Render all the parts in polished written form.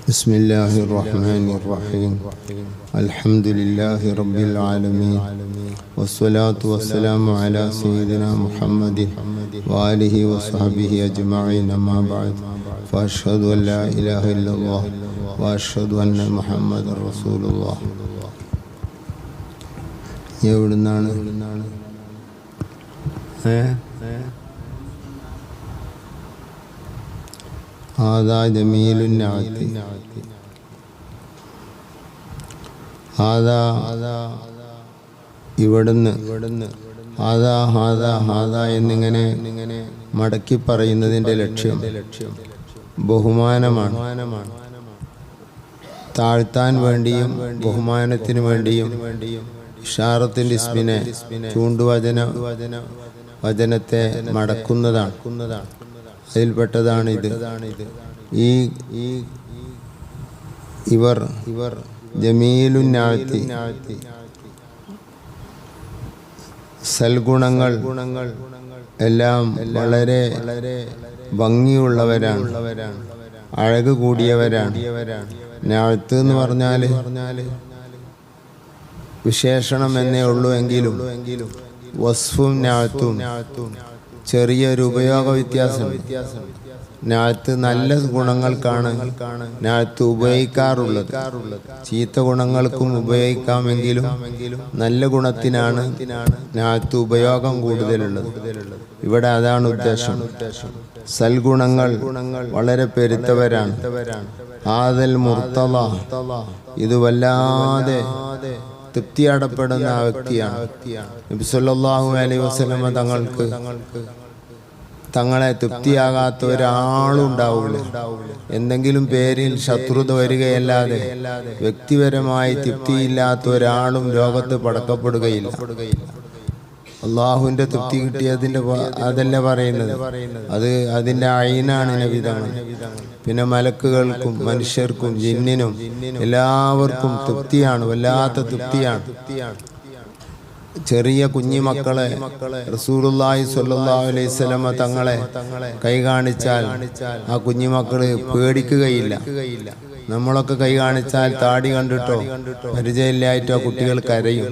بسم الله الرحمن الرحيم الحمد لله رب العالمين والصلاة والسلام على سيدنا محمد وآله وصحبه أجمعين أما بعد فأشهد أن لا إله إلا الله وأشهد أن محمد رسول الله. എവിടുന്നാണ്? هذا جميل النعت هذا ഇവിടുന്ന് ഹാദാ ഹാദാ ഹാദാ എന്നിങ്ങനെ മടക്കി പറയുന്നതിൻ്റെ ലക്ഷ്യം ബഹുമാനമാണ്. താഴ്ത്താൻ വേണ്ടിയും ബഹുമാനത്തിന് വേണ്ടിയും ഇഷാറത്തിൻ്റെ ഇസ്മിനെ വചനത്തെ മടക്കുന്നതാണ്. അതിൽപ്പെട്ടതാണ് ഇത്. ഇവർ ജമീലുന്നാഴ്ത്തി സൽഗുണങ്ങൾ എല്ലാം വളരെ ഭംഗിയുള്ളവരാണ്, അഴക് കൂടിയവരാണ്. നാഴ്ത്ത് എന്ന് പറഞ്ഞാൽ വിശേഷണം എന്നേ ഉള്ളൂ എങ്കിലും വസ്ഫും നാഴ്ത്തും ചെറിയൊരു ഉപയോഗ വ്യത്യാസം. നാഴ്ത്ത് നല്ല ഗുണങ്ങൾക്കാണ് നാഴ്ത്ത് ഉപയോഗിക്കാറുള്ളത്. ചീത്ത ഗുണങ്ങൾക്കും ഉപയോഗിക്കാമെങ്കിലും നല്ല ഗുണത്തിനാണ് നാഴ്ത്ത് ഉപയോഗം കൂടുതലുള്ളത്. ഇവിടെ അതാണ് ഉദ്ദേശം. സൽഗുണങ്ങൾ വളരെ പെരുത്തവരാണ്. ആദൽ മുർത്തള, ഇത് വല്ലാതെ തൃപ്തിയാടപ്പെടുന്ന ആ വ്യക്തിയാണ്. നബി സല്ലല്ലാഹു അലൈഹി വസല്ലമ തങ്ങളെ തൃപ്തിയാകാത്ത ഒരാളുണ്ടാവില്ല. എന്തെങ്കിലും പേരിൽ ശത്രുത വരികയല്ലാതെ വ്യക്തിപരമായി തൃപ്തിയില്ലാത്ത ഒരാളും ലോകത്ത് പടക്കപ്പെടുകയില്ല. അള്ളാഹുവിന്റെ തൃപ്തി കിട്ടിയതിന്റെ അതല്ല പറയുന്നത്, അതിന്റെ ഐനാണ് നബി തങ്ങൾ. പിന്നെ മലക്കുകൾക്കും മനുഷ്യർക്കും ജിന്നിനും എല്ലാവർക്കും തൃപ്തിയാണ്, വല്ലാത്ത തൃപ്തിയാണ്. ചെറിയ കുഞ്ഞിമക്കളെ റസൂലുള്ളാഹി സ്വല്ലല്ലാഹു അലൈഹി വസല്ലമ തങ്ങളെ കൈ കാണിച്ചാൽ ആ കുഞ്ഞിമക്കള് പേടിക്കുകയില്ല. നമ്മളൊക്കെ കൈ കാണിച്ചാൽ താടി കണ്ടിട്ടോ പരിചയമില്ലായിട്ടോ കുട്ടികൾ കരയും.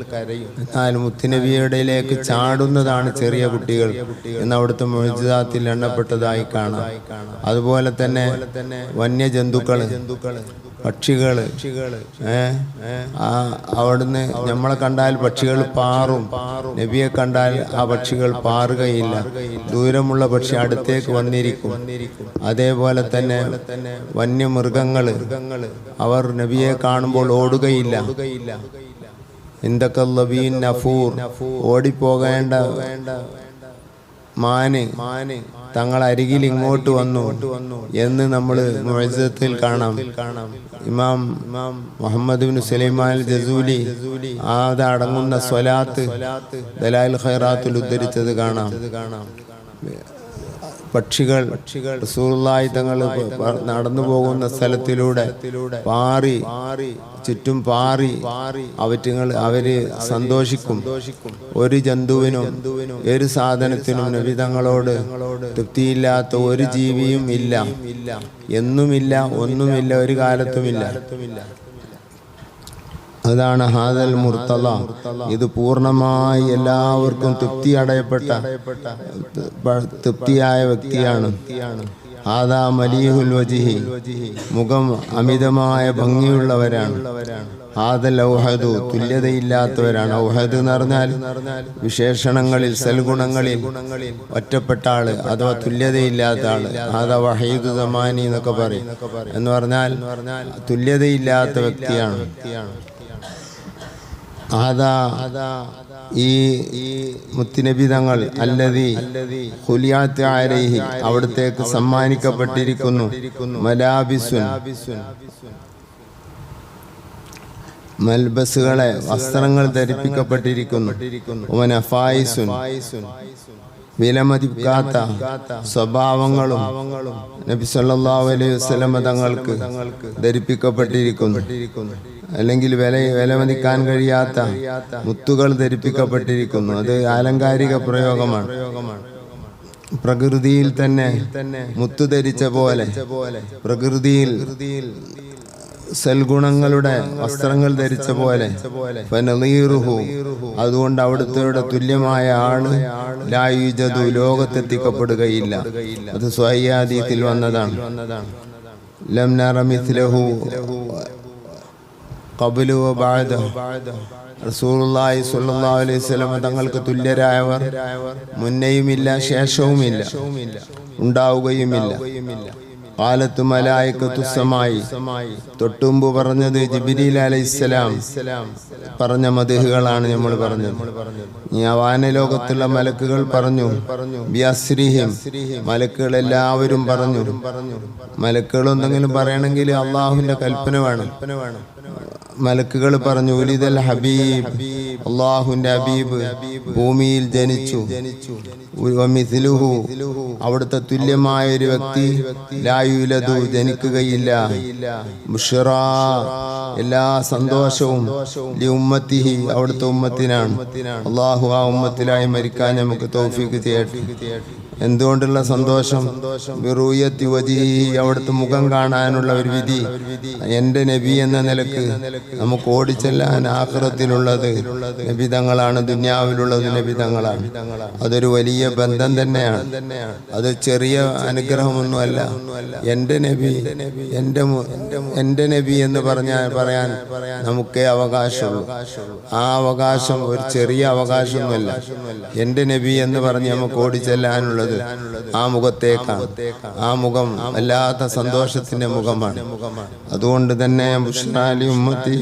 എന്നാൽ മുത്തുനബിയുടെയിലേക്ക് ചാടുന്നതാണ് ചെറിയ കുട്ടികൾ എന്ന് അവിടുത്തെ മുഅ്ജിസാത്തിൽ എണ്ണപ്പെട്ടതായി കാണാം. അതുപോലെ തന്നെ വന്യജന്തുക്കള്, പക്ഷികള്, അവിടുന്ന് നമ്മളെ കണ്ടാൽ പക്ഷികൾ പാറും. നബിയെ കണ്ടാൽ ആ പക്ഷികൾ പാറുകയില്ല. ദൂരമുള്ള പക്ഷി അടുത്തേക്ക് വന്നിരിക്കും. അതേപോലെ തന്നെ വന്യമൃഗങ്ങള് അവർ നബിയെ കാണുമ്പോൾ ഓടുകയില്ല. ഇന്ദക്കല്ലബീൻ നഫൂർ, ഓടിപ്പോകേണ്ട മാന് തങ്ങൾ അരികിൽ ഇങ്ങോട്ട് വന്നു എന്ന് നമ്മൾ മുഅ്ജിസത്തിൽ കാണാം. ഇമാം മുഹമ്മദ് ഇബ്നു സുലൈമാൻ ജസൂലി അത് അടങ്ങുന്ന സ്വലാത്ത് ദലായിൽ ഖൈറാത്തിൽ ഉദ്ധരിച്ചത് കാണാം. പക്ഷികൾ റസൂലുള്ളാഹി തങ്ങൾ നടന്നു പോകുന്ന സ്ഥലത്തിലൂടെ ചുറ്റും പാറി അവര് സന്തോഷിക്കും. ഒരു ജന്തുവിനും ഒരു സാധനത്തിനും നബി തങ്ങളോട് തൃപ്തിയില്ലാത്ത ഒരു ജീവിയും ഇല്ല, എന്നുമില്ല, ഒന്നുമില്ല, ഒരു കാലത്തുമില്ല. അതാണ് ഹാദൽ മുർത്തള. ഇത് പൂർണ്ണമായി എല്ലാവർക്കും തൃപ്തിയായ വ്യക്തിയാണ്. ഹാദാ മലീഹുൽ വജ്ഹി, മുഖം അമിതമായ ഭംഗിയുള്ളവരാണ്. ഹാദൽ ഔഹദു, തുല്യതയില്ലാത്തവരാണ്. ഔഹദ് എന്ന് പറഞ്ഞാൽ വിശേഷണങ്ങളിൽ സൽഗുണങ്ങളിൽ ഒറ്റപ്പെട്ട ആള് അഥവാ തുല്യതയില്ലാത്ത ആള്. ഹാദാ വഹീദു സമാനി എന്നൊക്കെ പറയും. എന്ന് പറഞ്ഞാൽ തുല്യതയില്ലാത്ത വ്യക്തിയാണ്. ഈ മുത്തുനബി തങ്ങൾ അല്ലദീ ഖുലിഅത്ത് അലൈഹി, അവിടത്തേക്ക് സമ്മാനിക്കപ്പെട്ടിരിക്കുന്നു. മലാബിസുൻ, മൽബസുകളെ, വസ്ത്രങ്ങൾ ധരിപ്പിക്കപ്പെട്ടിരിക്കുന്നു. വനഫായിസുൻ, വിലമതിക്കാത്ത സ്വഭാവങ്ങളും നബി സല്ലല്ലാഹു അലൈഹി വസല്ലമ തങ്ങൾക്ക് ധരിപ്പിക്കപ്പെട്ടിരിക്കുന്നു. അല്ലെങ്കിൽ വിലമതിക്കാൻ കഴിയാത്ത മുത്തുകൾ ധരിപ്പിക്കപ്പെട്ടിരിക്കുന്നു. അത് ആലങ്കാരിക പ്രയോഗമാണ്. പ്രകൃതിയിൽ തന്നെ മുത്തു ധരിച്ച പോലെ പ്രകൃതിയിൽ സൽഗുണങ്ങളുടെ വസ്ത്രങ്ങൾ ധരിച്ച പോലെ ഫനളീറുഹു, അതുകൊണ്ട് അവിടുത്തെ തുല്യമായ ആള് ലാ യുജദു, ലോകത്തെത്തിക്കപ്പെടുകയില്ല. അത് സ്വഹീഹ് ഹദീസിൽ വന്നതാണ്. ലം നറ മിസ്ലഹു ഖബ്ലു വ ബഅദ. റസൂലുള്ളാഹി സ്വല്ലല്ലാഹു അലൈഹി വസല്ലം തങ്ങൾക്ക് തുല്യരായവർ മുന്നേയുമില്ല ശേഷവുമില്ല, ഉണ്ടാവുകയുമില്ല. ഖാലത്തു മലായികത്തു സമായി, തൊട്ടുമ്പ് പറഞ്ഞത് ജിബ്രീൽ അലൈഹിസ്സലാം പറഞ്ഞ മദ്ഹുകളാണ് നമ്മൾ പറഞ്ഞത്. വാനലോകത്തുള്ള മലക്കുകൾ പറഞ്ഞു, ബിഅസ്രിഹിം, മലക്കുകൾ എല്ലാവരും പറഞ്ഞു. മലക്കുകൾ എന്തെങ്കിലും പറയണമെങ്കിൽ അള്ളാഹുവിന്റെ കൽപ്പന വേണം. മലക്കുകൾ പറഞ്ഞു, ഉലിദൽ ഹബീബ്, അള്ളാഹുവിന്റെ ഹബീബ് ഭൂമിയിൽ ജനിച്ചു. വമിസ്ലുഹു, അവിടുത്തെ തുല്യമായ ഒരു വ്യക്തി ലാ യുലദു, ജനിക്കുകയില്ല. ബുശ്റാ, എല്ലാ സന്തോഷവും ലി ഉമ്മത്തിഹി, അവിടുത്തെ ഉമ്മത്തിനാണ്. അള്ളാഹു ആ ഉമ്മത്തിലായി മരിക്കാൻ നമുക്ക് തൗഫീഖ് ചെയ്യട്ടെ. എന്തുകൊണ്ടുള്ള സന്തോഷം? ബിറുയത്തി വജിഹി, അവിടുത്തെ മുഖം കാണാനുള്ള ഒരു വിധി. എൻ്റെ നബി എന്ന നിലക്ക് നമുക്ക് ഓടിച്ചെല്ലാൻ ആഖിറത്തിലുള്ളത് നബിതങ്ങളാണ്, ദുനിയാവിലുള്ളത് നബിതങ്ങളാണ്. അതൊരു വലിയ ബന്ധം തന്നെയാണ്. അത് ചെറിയ അനുഗ്രഹമൊന്നുമല്ല. എൻ്റെ നബി, എൻ്റെ നബി എന്ന് പറയാൻ നമുക്കേ അവകാശമുള്ളൂ. ആ അവകാശം ഒരു ചെറിയ അവകാശമൊന്നുമല്ല. എൻ്റെ നബി എന്ന് പറഞ്ഞ് നമുക്ക് ഓടിച്ചെല്ലാനുള്ളത് ആ മുഖത്തേക്കാണ്. ആ മുഖം വല്ലാത്ത സന്തോഷത്തിന്റെ മുഖമാണ്. അതുകൊണ്ട് തന്നെ ബുശ്റാലി ഉമ്മത്തി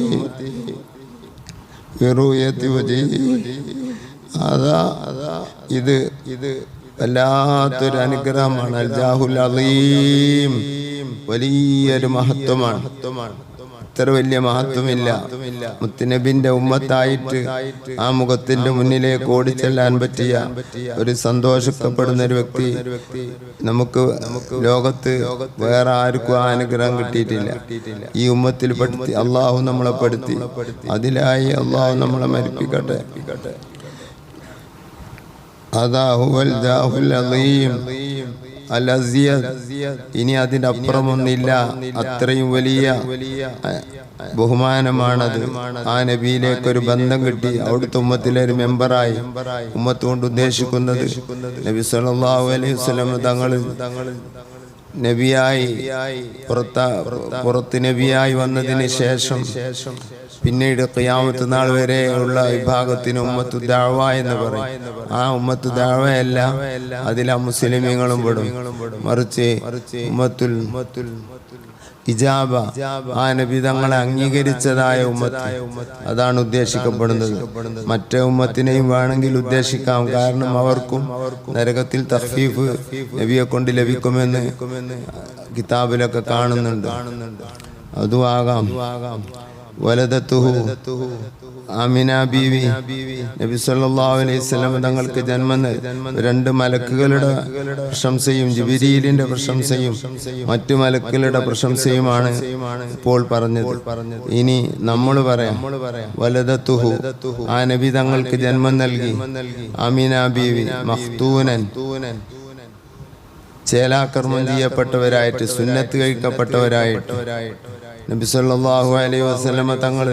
ബിറുയത്തി വജിഹി, അതാ ഇത് വല്ലാത്തൊരു അനുഗ്രഹമാണ്. അൽ ജാഹുൽ അളീം, വലിയൊരു മഹത്വമാണ്. ഇത്ര വലിയ മഹത്വമില്ല. മുത്തുനബിന്റെ ഉമ്മത്തായിട്ട് ആ മുഖത്തിന്റെ മുന്നിലേക്ക് ഓടിച്ചെല്ലാൻ പറ്റിയ ഒരു സന്തോഷിക്കപ്പെടുന്ന ഒരു വ്യക്തി നമുക്ക് ലോകത്ത് വേറെ ആർക്കും ആ അനുഗ്രഹം കിട്ടിയിട്ടില്ല. ഈ ഉമ്മത്തിൽ പെടുത്തി അള്ളാഹു നമ്മളെ പെടുത്തി. അതിലായി അള്ളാഹു നമ്മളെ മരിപ്പിക്കട്ടെ. അതാ ഹുവൽ ജാഹുൽ അളീം അൽ അസിയദ്. ഇനി അതിന്റെ അപ്പുറമൊന്നില്ല. അത്രയും വലിയ ബഹുമാനമാണത്. ആ നബിയിലേക്ക് ഒരു ബന്ധം കിട്ടി, അവിടുത്തെ ഉമ്മത്തിലെ ഒരു മെമ്പറായി. ഉമ്മത്ത് കൊണ്ട് ഉദ്ദേശിക്കുന്നത് നബി സല്ലല്ലാഹു അലൈഹി വസല്ലം തങ്ങൾ നബിയായി പുറത്ത് നബിയായി വന്നതിന് ശേഷം പിന്നീട് ഖിയാമത്ത് നാൾ വരെ ഉള്ള വിഭാഗത്തിന് ഉമ്മത്തു ദഅവ എന്ന് പറയും. ആ ഉമ്മത്തു ദഅവയല്ല, അതിലാ മുസ്ലിമീങ്ങളും പെടും. മറിച്ച് ഉമ്മത്തുൽ ഇജാബ, ആ നബി തങ്ങളെ അംഗീകരിച്ചതായ ഉമ്മത്ത്, അതാണ് ഉദ്ദേശിക്കപ്പെടുന്നത്. മറ്റേ ഉമ്മത്തിനെയും വേണമെങ്കിൽ ഉദ്ദേശിക്കാം. കാരണം അവർക്കും നരകത്തിൽ തഖ്ഫീഫ് നബിയെ കൊണ്ട് ലഭിക്കുമെന്ന് കിതാബിലൊക്കെ കാണുന്നുണ്ട്. അതും ആകാം. വലദത്തുഹു ആമിന ബീവി, നബി സല്ലല്ലാഹു അലൈഹി വസല്ലം തങ്ങൾക്ക് ജന്മം രണ്ട് മലക്കുകളുടെ പ്രശംസയും ജിബ്രീലിന്റെ പ്രശംസയും മറ്റു മലക്കുകളുടെ പ്രശംസയുമാണ് ഇപ്പോൾ പറഞ്ഞത്. ഇനി നമ്മൾ പറയാം, വലദത്തുഹു, ആ നബി തങ്ങൾക്ക് ജന്മം നൽകി. ആമിന ബീവി മഖ്തൂനൻ, ചേലാകർമ്മം ചെയ്യപ്പെട്ടവരായിട്ട്, സുന്നത്ത് കഴിക്കപ്പെട്ടവരായിട്ട് നബി സല്ലല്ലാഹു അലൈഹി വസല്ലം തങ്ങൾ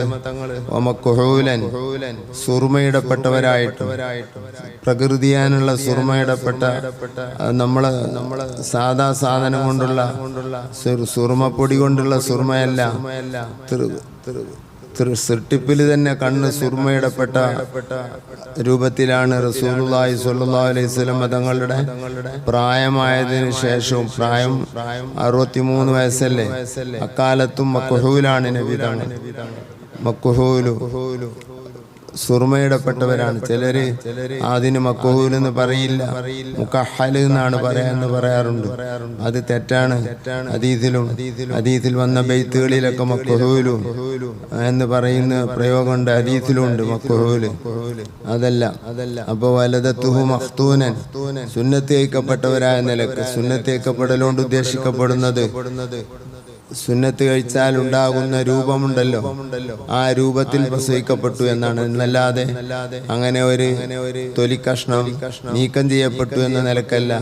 വമക്ഹൂലൻ, സുർമയിടപ്പെട്ടവരായിട്ട്, പ്രകൃതിയാനുള്ള സുർമയിടപ്പെട്ട, നമ്മളെ സാധാ സാധനം കൊണ്ടുള്ള സുർമപ്പൊടി കൊണ്ടുള്ള സുർമയല്ല, സൃഷ്ടിപ്പിൽ തന്നെ കണ്ണ് സുർമയിടപ്പെട്ട രൂപത്തിലാണ് റസൂലുള്ളാഹി സ്വല്ലല്ലാഹു അലൈഹി വസല്ലം തങ്ങളുടെ പ്രായമായതിനു ശേഷവും, പ്രായം 63 വയസ്സല്ലേ, അക്കാലത്തും മക്ഹൂലാണ് നബി തങ്ങൾ. മക്ഹൂലു സുർമയിടപ്പെട്ടവരാണ്. ചിലര് അതിന് മക്ഹൂൽ എന്ന് പറയില്ല, മുകഹൽ എന്നാണ് പറയാറുണ്ട്. അത് തെറ്റാണ്. ഹദീസിൽ വന്ന ബൈത്തുകളിലൊക്കെ മക്ഹൂലു എന്ന് പറയുന്ന പ്രയോഗമുണ്ട്. ഹദീസിലുണ്ട് മക്ഹൂൽ. അതല്ല. അപ്പൊ വലദത്തുഹു മഖ്തൂനൻ, സുന്നത്ത് ചെയ്യപ്പെട്ടവരായ നിലക്ക്. സുന്നത്ത് ചെയ്യപ്പെടലുകൊണ്ട് ഉദ്ദേശിക്കപ്പെടുന്നത് സുന്നത്ത് കഴിച്ചാൽ ഉണ്ടാകുന്ന രൂപമുണ്ടല്ലോ, ആ രൂപത്തിൽ പ്രസവിക്കപ്പെട്ടു എന്നാണ്. എന്നല്ലാതെ അങ്ങനെ ഒരു തൊലിക്കഷ്ണം നീക്കം ചെയ്യപ്പെട്ടു എന്ന നിലക്കല്ല.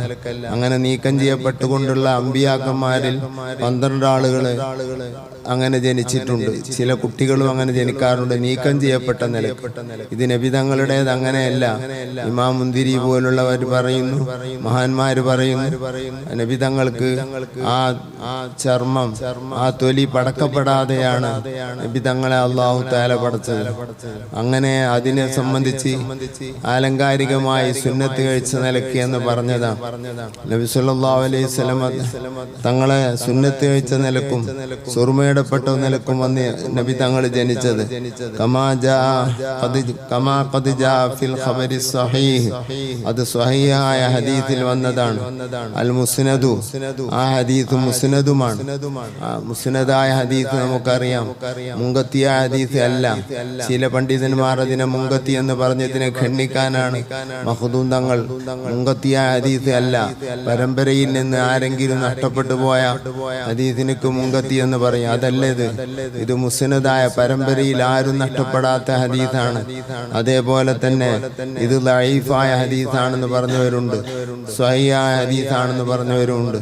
അങ്ങനെ നീക്കം ചെയ്യപ്പെട്ടുകൊണ്ടുള്ള അമ്പിയാക്കന്മാരിൽ 12 ആളുകള് അങ്ങനെ ജനിച്ചിട്ടുണ്ട്. ചില കുട്ടികളും അങ്ങനെ ജനിക്കാറുണ്ട് നീക്കം ചെയ്യപ്പെട്ട നിലക്ക്. ഇത് നബി തങ്ങളുടേത് അങ്ങനെയല്ല. ഇമാം മുന്തിരി പോലുള്ളവർ പറയുന്നു, മഹാന്മാര് പറയുന്നു, നബി തങ്ങൾക്ക് ആ ചർമ്മം, ആ തൊലി പടക്കപ്പെടാതെയാണ് നബി തങ്ങളെ അല്ലാഹു തആല പടച്ചത്. അങ്ങനെ അതിനെ സംബന്ധിച്ച് ആലങ്കാരികമായി സുന്നത്ത് കഴിച്ച നിലയ്ക്ക് എന്ന് പറഞ്ഞതാണ്. നബി സല്ലല്ലാഹു അലൈഹി വസല്ലം തങ്ങളെ സുന്നത്ത് കഴിച്ച നിലക്കും സുർമയിടപ്പെട്ട നിലക്കും വന്ന് നബി തങ്ങൾ ജനിച്ചത്. അത് സ്വഹീഹായ ഹദീസിൽ വന്നതാണ്. അൽ മുസ്നദു, ആ ഹദീസ് മുസ്നദുമാണ്. മുസ്നദായ ഹദീസ് നമുക്കറിയാം, മുങ്കത്തിയായ ഹദീസ് അല്ല. ചില പണ്ഡിതന്മാർ അതിനെ മുങ്കത്തി എന്ന് പറഞ്ഞതിനെ ഖണ്ഡിക്കാനാണ് മഖ്ദൂം തങ്ങൾ. മുങ്കത്തിയായ ഹദീസ് അല്ല, പരമ്പരയിൽ നിന്ന് ആരെങ്കിലും നഷ്ടപ്പെട്ടു പോയ ഹദീസിനക്ക് മുങ്കത്തി എന്ന് പറയും. അതല്ല ഇത് മുസ്നദായ പരമ്പരയിൽ ആരും നഷ്ടപ്പെടാത്ത ഹദീസാണ്. അതേപോലെ തന്നെ ഇത് ലഈഫായ ഹദീസാണെന്ന് പറഞ്ഞവരുണ്ട്, സ്വഹീഹായ ഹദീസാണെന്ന് പറഞ്ഞവരുണ്ട്.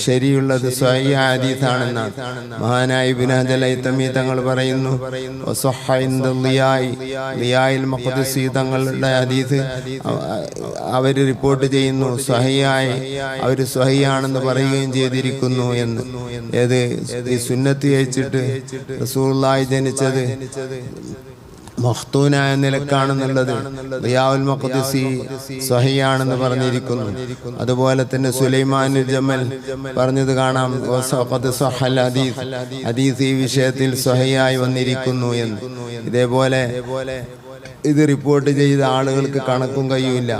ശരിയുള്ളത് സ്വഹീഹായ ഹദീസാണെന്നാണ് മഹാനായ ഇബ്നു ഹജർ ഹൈതമി തങ്ങൾ പറയുന്നു. ലിയായിൽ മഖ്ദിസി തങ്ങളുടെ ഹദീസ് അവര് റിപ്പോർട്ട് ചെയ്യുന്നു, സ്വഹീഹായി അവര് സ്വഹീഹാണെന്ന് പറയുകയും ചെയ്തിരിക്കുന്നു എന്ന്. ഏത് ഈ സുന്നത്ത് കഴിച്ചിട്ട് റസൂലുള്ളാഹി ജനിച്ചത് മഖ്തൂനായ നിലക്കാണെന്നുള്ളത് റിയാഉൽ മഖ്ദിസി സ്വഹീഹാണെന്ന് പറഞ്ഞിരിക്കുന്നു. അതുപോലെ തന്നെ സുലൈമാനുൽ ജമൽ പറഞ്ഞത് കാണാം, ഹദീസ് ഈ വിഷയത്തിൽ സ്വഹീഹായി വന്നിരിക്കുന്നു എന്ന്. ഇതേപോലെ ഇത് റിപ്പോർട്ട് ചെയ്ത ആളുകൾക്ക് കണക്കും കഴിയില്ല.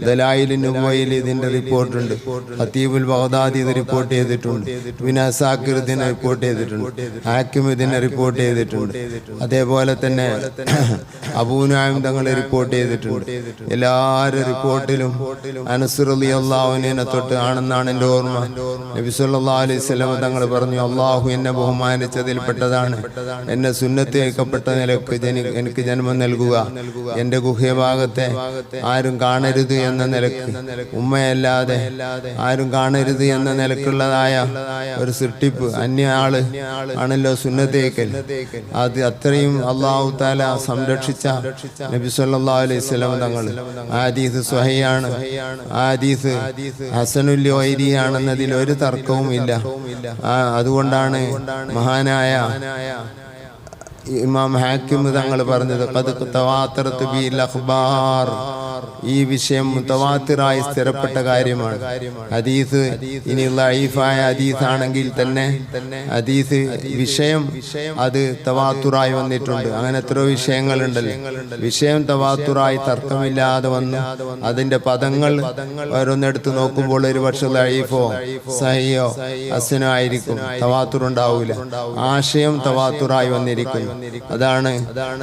ദലായിലുൻ നുബുവയിൽ ഇതിന്റെ റിപ്പോർട്ടുണ്ട്. ഖതീബുൽ ബഗ്ദാദി ഇത് റിപ്പോർട്ട് ചെയ്തിട്ടുണ്ട്. ഇബ്നു അസാക്കിർ ഇതിനെ റിപ്പോർട്ട് ചെയ്തിട്ടുണ്ട്. ഹാക്കിം ഇതിനെ റിപ്പോർട്ട് ചെയ്തിട്ടുണ്ട്. അതേപോലെ തന്നെ അബൂ നുഅയ്ം തങ്ങൾ റിപ്പോർട്ട് ചെയ്തിട്ടുണ്ട്. എല്ലാവരുടെ റിപ്പോർട്ടിലും അനസ് റളിയല്ലാഹു അൻഹുവിനെ തൊട്ട് ആണെന്നാണ് എൻ്റെ ഓർമ്മ. നബി സല്ലല്ലാഹു അലൈഹി വസല്ലം തങ്ങൾ പറഞ്ഞു, അല്ലാഹു എന്നെ ബഹുമാനിച്ചതിൽപ്പെട്ടതാണ് എന്നെ സുന്നത്ത് കേൾക്കപ്പെട്ട നിലക്ക് എനിക്ക് ജന്മം നൽകുക. എന്റെ ഗുഹ്യഭാഗത്തെ ആരും കാണരുത് എന്ന നിലക്ക്, ഉമ്മയല്ലാതെ ആരും കാണരുത് എന്ന നിലക്കുള്ളതായ ഒരു സൃഷ്ടിപ്പ്, അന്യ ആള് ആണല്ലോ സുന്നത്തേക്കൽ. അത് അത്രയും അല്ലാഹു തആല സംരക്ഷിച്ച നബി സല്ലല്ലാഹു അലൈഹി വസല്ലം തങ്ങൾ. ആ ഹദീസ് സ്വഹീഹാണ്, ആ ഹദീസ് ഹസനുൽ ഗൈരിയാണെന്നതിൽ ഒരു തർക്കവും ഇല്ല. അതുകൊണ്ടാണ് മഹാനായ ഇമാം ഹാക്കിം തങ്ങൾ പറഞ്ഞത്, ഖദ് തവാത്തറത് ബിൽ അഖ്ബാർ, ഈ വിഷയം മുതവാത്തിറായി സ്ഥിരപ്പെട്ട കാര്യമാണ്. ഹദീസ് ഇനി ലഈഫായ ഹദീസ് ആണെങ്കിൽ തന്നെ ഹദീസ് വിഷയം അത് തവാത്തുറായി വന്നിട്ടുണ്ട്. അങ്ങനെ എത്രയോ വിഷയങ്ങളുണ്ടല്ലോ. വിഷയം തവാത്തുറായി തർക്കമില്ലാതെ വന്നു. അതിന്റെ പദങ്ങൾ ഓരോന്നെടുത്ത് നോക്കുമ്പോൾ ഒരു പക്ഷെ ലഈഫോ സഹീഹോ ഹസനോ ആയിരിക്കും, തവാത്തുർ ഉണ്ടാവില്ല. ആശയം തവാത്തുറായി വന്നിരിക്കുന്നു. അതാണ്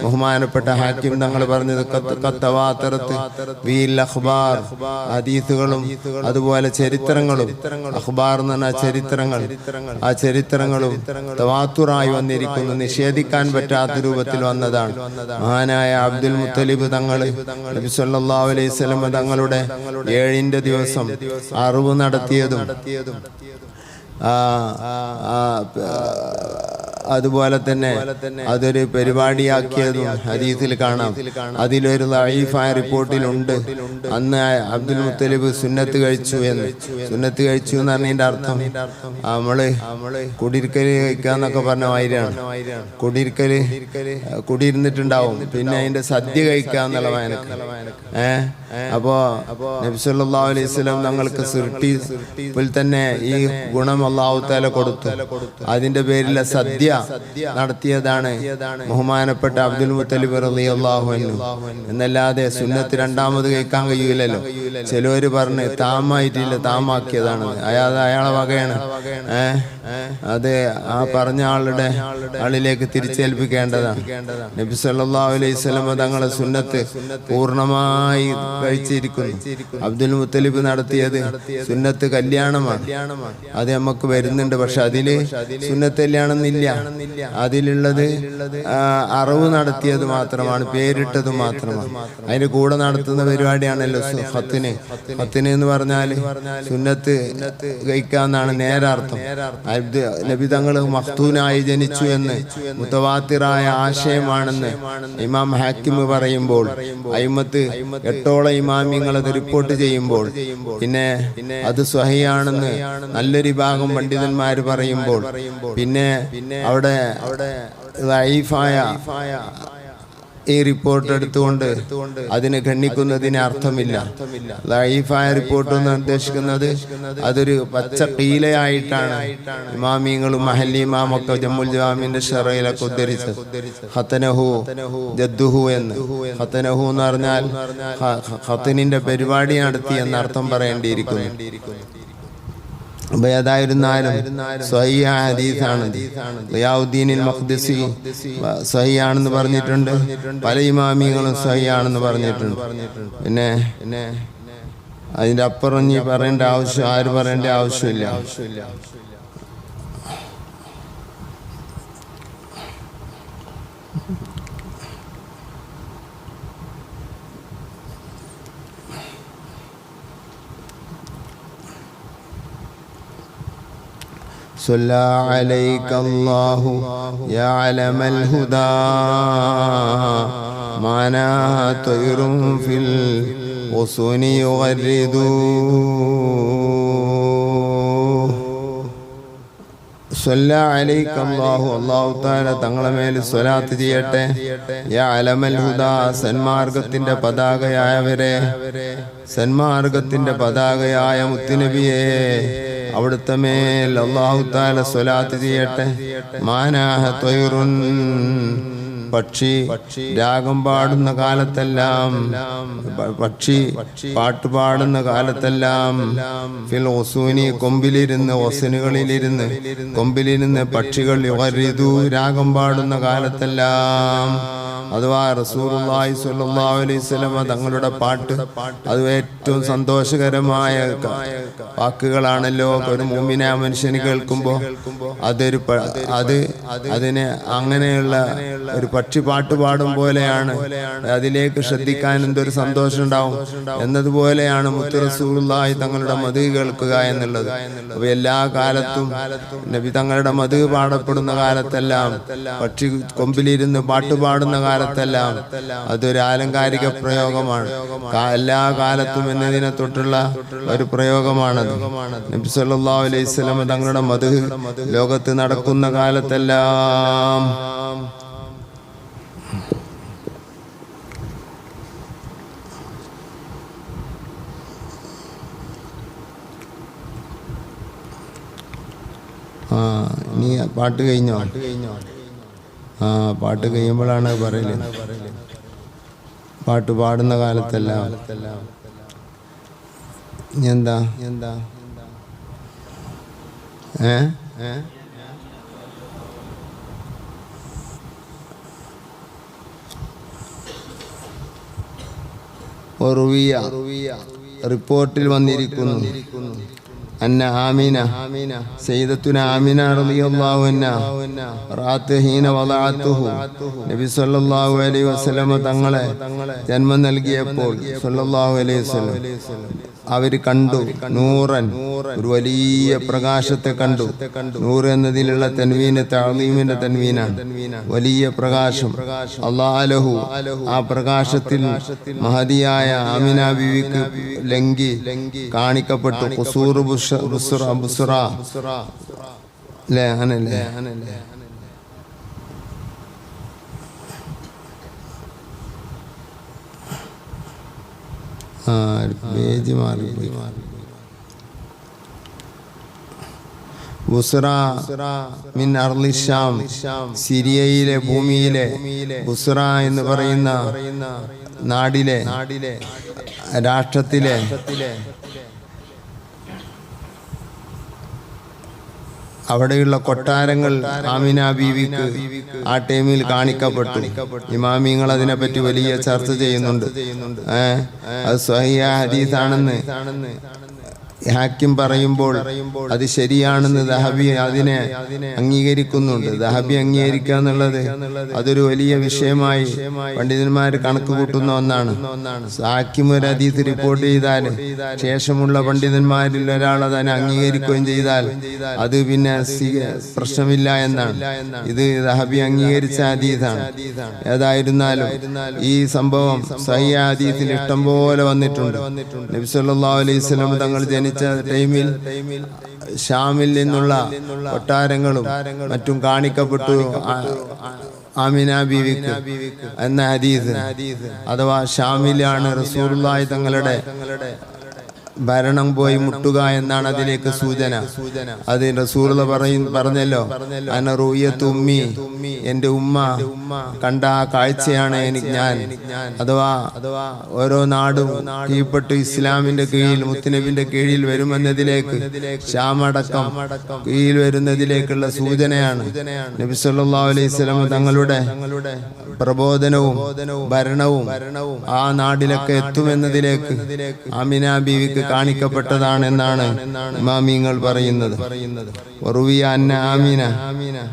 ബഹുമാനപ്പെട്ട ഹാക്കിം തങ്ങൾ പറഞ്ഞത്, അഖ്ബാർ, ഹദീസുകളും അതുപോലെ ചരിത്രങ്ങളും. അഖ്ബാർ എന്ന് പറഞ്ഞാൽ ചരിത്രങ്ങൾ, ആ ചരിത്രങ്ങളും തവാത്തുറായി വന്നിരിക്കുന്നു. നിഷേധിക്കാൻ പറ്റാത്ത രൂപത്തിൽ വന്നതാണ്. മഹാനായ അബ്ദുൽ മുത്തലിബ് തങ്ങൾ നബി സല്ലല്ലാഹു അലൈഹി വസല്ലം തങ്ങളുടെ 7ന്റെ ദിവസം അറിവ് നടത്തിയതും അതുപോലെ തന്നെ അതൊരു പരിപാടിയാക്കിയതും ഹദീസിൽ കാണാം. അതിലൊരു ലഈഫായ റിപ്പോർട്ടിലുണ്ട്, അന്ന് അബ്ദുൽ മുത്തലിബ് സുന്നത്ത് കഴിച്ചു എന്ന്. സുന്നത്ത് കഴിച്ചു എന്ന് പറഞ്ഞതിന്റെ അർത്ഥം നമ്മള് കുടിയിരിക്കല് കഴിക്കാന്നൊക്കെ പറഞ്ഞ മാതിരിയാണ്. കുടിയിരുന്നിട്ടുണ്ടാവും, പിന്നെ അതിന്റെ സദ്യ കഴിക്കാന്നുള്ള വായനക്ക്. അപ്പോ നബി സല്ലല്ലാഹു അലൈഹി വസല്ലം തങ്ങൾക്ക് സൃഷ്ടിപ്പിൽ തന്നെ ഈ ഗുണം അല്ലാഹു തആല കൊടുത്തു. അതിന്റെ പേരിലെ സദ്യ നടത്തിയതാണ് ബഹുമാനപ്പെട്ട അബ്ദുൽ മുത്തലിബ് റളിയല്ലാഹു അൻഹു. എന്നല്ലാതെ സുന്നത്ത് രണ്ടാമത് കഴിക്കാൻ കഴിയൂലല്ലോ. ചിലവര് പറഞ്ഞ് താമായിട്ടില്ല, താമാക്കിയതാണ്, അയാളെ വകയാണ്. അത് ആ പറഞ്ഞ ആളിലേക്ക് തിരിച്ചേൽപ്പിക്കേണ്ടതാണ്. നബി സല്ലല്ലാഹു അലൈഹി വസല്ലം തങ്ങളെ സുന്നത്ത് പൂർണ്ണമായി കഴിച്ചിരിക്കുന്നു. അബ്ദുൽ മുത്തലിബ് നടത്തിയത് സുന്നത്ത് കല്യാണമാണ്. അത് നമുക്ക് വരുന്നുണ്ട്. പക്ഷെ അതില് സുന്നത്ത് കല്യാണം എന്നില്ല. അതിലുള്ളത് അറവ് നടത്തിയത് മാത്രമാണ്, പേരിട്ടത് മാത്രമാണ്. അതിന് കൂടെ നടത്തുന്ന പരിപാടിയാണല്ലോ ഹത്തിന്. ഹത്തിന് എന്ന് പറഞ്ഞാല് സുന്നത്ത് കഴിക്കാന്നാണ് നേരർത്ഥം. നബി തങ്ങൾ മഖ്തൂനായി ജനിച്ചു എന്ന് മുതവാത്തിറായ ആശയമാണെന്ന് ഇമാം ഹാക്കിം പറയുമ്പോൾ, അയിമത്ത് 8 ഇമാമിങ്ങൾ അത് റിപ്പോർട്ട് ചെയ്യുമ്പോൾ, പിന്നെ അത് സ്വഹീഹാണെന്ന് നല്ലൊരു വിഭാഗം പണ്ഡിതന്മാർ പറയുമ്പോൾ, പിന്നെ അവിടെ ദഈഫായ ഈ റിപ്പോർട്ട് എടുത്തുകൊണ്ട് അതിനെ ഖണ്ഡിക്കുന്നതിന് അർത്ഥമില്ല. ദഈഫായ റിപ്പോർട്ട് എന്ന് ഉദ്ദേശിക്കുന്നത് അതൊരു പച്ച കീലയായിട്ടാണ് ഇമാമിങ്ങളും മഹല്ലി ഇമാമൊക്കെ ജമ്മുൽ ജവാമിന്റെ ശറയിലൊക്കെ ഉദ്ധരിച്ചത്. ഖതനഹു ജദ്ദുഹു എന്ന്. ഖതനഹു എന്ന് പറഞ്ഞാൽ ഖതനിന്റെ പരിപാടി നടത്തി എന്നർത്ഥം പറയേണ്ടിയിരിക്കുന്നു. ഏതായിരുന്നാലും സ്വഹീഹ ഹദീസാണ്. ളിയാഉദ്ദീനിൽ മഖ്ദിസി സ്വഹീഹാണെന്ന് പറഞ്ഞിട്ടുണ്ട്. പല ഇമാമികളും സ്വഹീഹാണെന്ന് പറഞ്ഞിട്ടുണ്ട്. പിന്നെ അതിന്റെ അപ്പുറം നീ പറയേണ്ട ആവശ്യം ആര് പറയേണ്ട ആവശ്യമില്ല. صلى عليك الله يا علم الهدى معنا طير في الغصون يغرد صلى عليك الله അല്ലാഹു തആല തങ്ങളെ മേൽ സ്വലാത്ത് ചെയ്യട്ടെ. യാ അലമൽ ഹുദാ സന്മാർഗത്തിന്റെ പതാകയായവരെ, സന്മാർഗത്തിന്റെ പതാകയായ മുത്തുനബിയെ, അവിടുത്തെ മേൽ അല്ലാഹു തആല സ്വലാത്ത് ചെയ്യട്ടെ. മാനാഹ ത്വയ്റുൻ പക്ഷി രാഗം പാടുന്ന കാലത്തെല്ലാം, പക്ഷി പാട്ടുപാടുന്ന കാലത്തെല്ലാം, ഫിൽ ഉസൂനി കൊമ്പിലിരുന്ന്, ഒസനുകളിലിരുന്ന് കൊമ്പിലിരുന്ന് പക്ഷികൾ യുഗരിദു രാഗം പാടുന്ന കാലത്തെല്ലാം, അഥവാ റസൂലുള്ളാഹി സ്വല്ലല്ലാഹു അലൈഹി വസല്ലം തങ്ങളുടെ പാട്ട് അത് ഏറ്റവും സന്തോഷകരമായ വാക്കുകളാണല്ലോ. ഒരു മുഅ്മിനായ മനുഷ്യന് കേൾക്കുമ്പോൾ അതിനെ അങ്ങനെയുള്ള ഒരു പക്ഷി പാട്ട് പാടും പോലെയാണ്. അതിലേക്ക് ശ്രദ്ധിക്കാൻ എന്തൊരു സന്തോഷം ഉണ്ടാവും എന്നതുപോലെയാണ് മുത്ത് റസൂലുള്ളാഹി തങ്ങളുടെ മദ്ഹ് കേൾക്കുക എന്നുള്ളത്. അപ്പൊ എല്ലാ കാലത്തും നബി തങ്ങളുടെ മദ്ഹ് പാടപ്പെടുന്ന കാലത്തെല്ലാം, പക്ഷി കൊമ്പിലിരുന്ന് പാട്ടുപാടുന്ന കാലത്തെല്ലാം അതൊരു ആലങ്കാരിക പ്രയോഗമാണ്. എല്ലാ കാലത്തും എന്നതിനെ തൊട്ടുള്ള ഒരു പ്രയോഗമാണത്. നബി സല്ലല്ലാഹു അലൈഹി വസല്ലം തങ്ങളുടെ മദ്ഹ് ലോകത്ത് നടക്കുന്ന കാലത്തെല്ലാം നീ പാട്ട് കഴിഞ്ഞോ? പാട്ട് കഴിയുമ്പോഴാണ് പറയല്. പാട്ട് പാടുന്ന കാലത്തെല്ലാം എന്താ റിപ്പോർട്ടിൽ വന്നിരിക്കുന്നു, അന്ന ആമിന സയ്യിദത്തുന ആമിന റളിയല്ലാഹു അൻഹാ റാഅത്ത് ഹീന വദഅത്തുഹു, നബി സല്ലല്ലാഹു അലൈഹി വസല്ലം തങ്ങളെ ജന്മം നൽകിയപ്പോൾ സല്ലല്ലാഹു അലൈഹി വസല്ലം അവർ കണ്ടു നൂറൻ, ഒരു വലിയ പ്രകാശത്തെ കണ്ടു. നൂറ് എന്നതിലുള്ള തൻവീന് തഅലീമിന്റെ തൻവീനാണ്. വലിയ പ്രകാശം. അല്ലാഹു ആ പ്രകാശത്തിൽ മഹദിയായ ആമിന ബീവിക്ക് ലംഘി കാണിക്കപ്പെട്ടു. ഖുസൂർ ബുസ്റ ല്ലേ, അങ്ങനല്ലേ? പേജ് മാറി. ബുസ്ര മിൻ അർളി ഷാം, സിറിയയിലെ ഭൂമിയിലെ ബുസ്ര എന്ന് പറയുന്ന നാടിലെ രാഷ്ട്രത്തിലെ അവിടെയുള്ള കൊട്ടാരങ്ങൾ ആമിന ബീവിക്ക് ആ ടൈമിൽ കാണിക്കപ്പെട്ടു. ഇമാമിങ്ങൾ അതിനെപ്പറ്റി വലിയ ചർച്ച ചെയ്യുന്നുണ്ട്. അത് സ്വഹീഹ ഹദീസാണെന്ന് ഹാക്കിം പറയുമ്പോൾ അത് ശരിയാണെന്ന് ദഹബി അതിനെ അംഗീകരിക്കുന്നുണ്ട്. ദഹബി അംഗീകരിക്കുക എന്നുള്ളത് അതൊരു വലിയ വിഷയമായി പണ്ഡിതന്മാർ കണക്ക് കൂട്ടുന്ന ഒന്നാണ്. ഹാക്കിം ഒരു ഹദീസ് റിപ്പോർട്ട് ചെയ്താൽ ശേഷമുള്ള പണ്ഡിതന്മാരിൽ ഒരാൾ അതിനെ അംഗീകരിക്കുകയും ചെയ്താൽ അത് പിന്നെ പ്രശ്നമില്ല എന്നാണ്. ഇത് ദഹബി അംഗീകരിച്ച ഹദീസാണ്. ഏതായിരുന്നാലും ഈ സംഭവം സഹീഹ ഹദീസിൽ ഇഷ്ടം പോലെ വന്നിട്ടുണ്ട്. നബി സല്ലല്ലാഹു അലൈഹി വസല്ലം തങ്ങൾ ജനിച്ച ടൈമിൽ ഷാമിൽ നിന്നുള്ള കൊട്ടാരങ്ങളും മറ്റും കാണിക്കപ്പെട്ടു ആമിന ബീവിക്ക് എന്ന ഹദീസ്. അഥവാ ഷാമിലാണ് റസൂലുള്ളാഹി തങ്ങളുടെ ഭരണം പോയി മുട്ടുക എന്നാണ് അതിലേക്ക് സൂചന. അത് റസൂലുള്ള പറഞ്ഞല്ലോ, അന റൂയത്തു ഉമ്മി, എന്റെ ഉമ്മ കണ്ട ആ കാഴ്ചയാണ് ഞാൻ. അഥവാ ഓരോ നാടും കീഴ്പ്പെട്ട് ഇസ്ലാമിന്റെ കീഴിൽ മുത്തുനബിന്റെ കീഴിൽ വരുമെന്നതിലേക്ക്, ഷാമടക്കം കീഴിൽ വരുന്നതിലേക്കുള്ള സൂചനയാണ്. നബി സല്ലല്ലാഹു അലൈഹി വസല്ലം തങ്ങളുടെ പ്രബോധനവും ഭരണവും ആ നാടിലൊക്കെ എത്തുമെന്നതിലേക്ക് ആമിന ബീവിക്ക് കാണിക്കപ്പെട്ടതാണ് എന്നാണ് ഇമാമിങ്ങൾ പറയുന്നത്. വറുവിയ അന്ന ആമിന,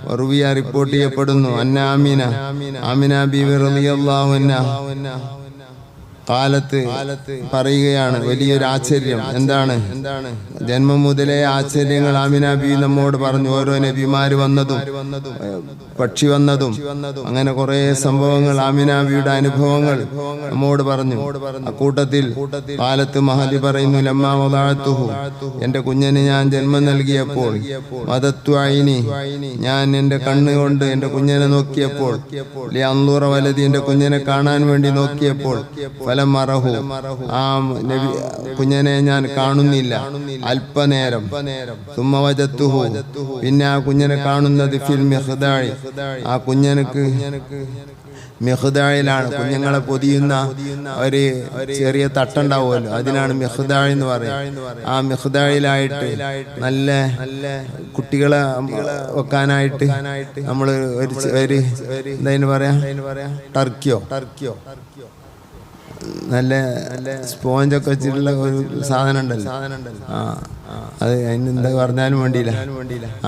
വറുവിയ റിപ്പോർട്ട് ചെയ്യപ്പെടുന്നു അന്ന ആമിന, ആമിന ബീവി റളിയല്ലാഹു അൻഹ കാലത്ത് പറയുകയാണ് വലിയൊരു ആശ്ചര്യം. എന്താണ്? ജന്മം മുതലേ ആശ്ചര്യങ്ങൾ ആമിന ബീവി നമ്മോട് പറഞ്ഞു. ഓരോ നബിമാര് വന്നതും പക്ഷി വന്നതും അങ്ങനെ കുറെ സംഭവങ്ങൾ ആമിന ബീവിയുടെ അനുഭവങ്ങൾ നമ്മോട് പറഞ്ഞു. അക്കൂട്ടത്തിൽ കാലത്ത് മഹദി പറയുന്നു, ലമ്മാ വദഅതുഹു, എന്റെ കുഞ്ഞിന് ഞാൻ ജന്മം നൽകിയപ്പോൾ, മദത്തു ഐനി, ഞാൻ എന്റെ കണ്ണുകൊണ്ട് എന്റെ കുഞ്ഞിനെ നോക്കിയപ്പോൾ, ലിയൻദുറ വലദി, എന്റെ കുഞ്ഞിനെ കാണാൻ വേണ്ടി നോക്കിയപ്പോൾ, ഫലമറഹു, ആ കുഞ്ഞിനെ ഞാൻ കാണുന്നില്ല അല്പനേരം. സുമ്മ വജത്തുഹു, പിന്നെ ആ കുഞ്ഞിനെ കാണുന്നത് ഫിൽ മിഖ്ദാഇ, ആ കുഞ്ഞനക്ക് മിഖ്ദായിലാണ്. കുഞ്ഞുങ്ങളെ പൊതിയുന്ന ഒരു ചെറിയ തട്ടുണ്ടാവുമല്ലോ, അതിനാണ് മിഖ്ദായി എന്ന് പറയുന്നത്. ആ മിഖ്ദായിലായിട്ട് നല്ല കുട്ടികളെ വെക്കാനായിട്ട് നമ്മൾ ഒരു എന്താ പറയാ, ടർക്കിയോ നല്ല സ്പോഞ്ചൊക്കെ വെച്ചിട്ടുള്ള ഒരു സാധനം ഉണ്ടല്ലോ, അത് അതിനെന്താ പറഞ്ഞാലും വേണ്ടിയില്ല.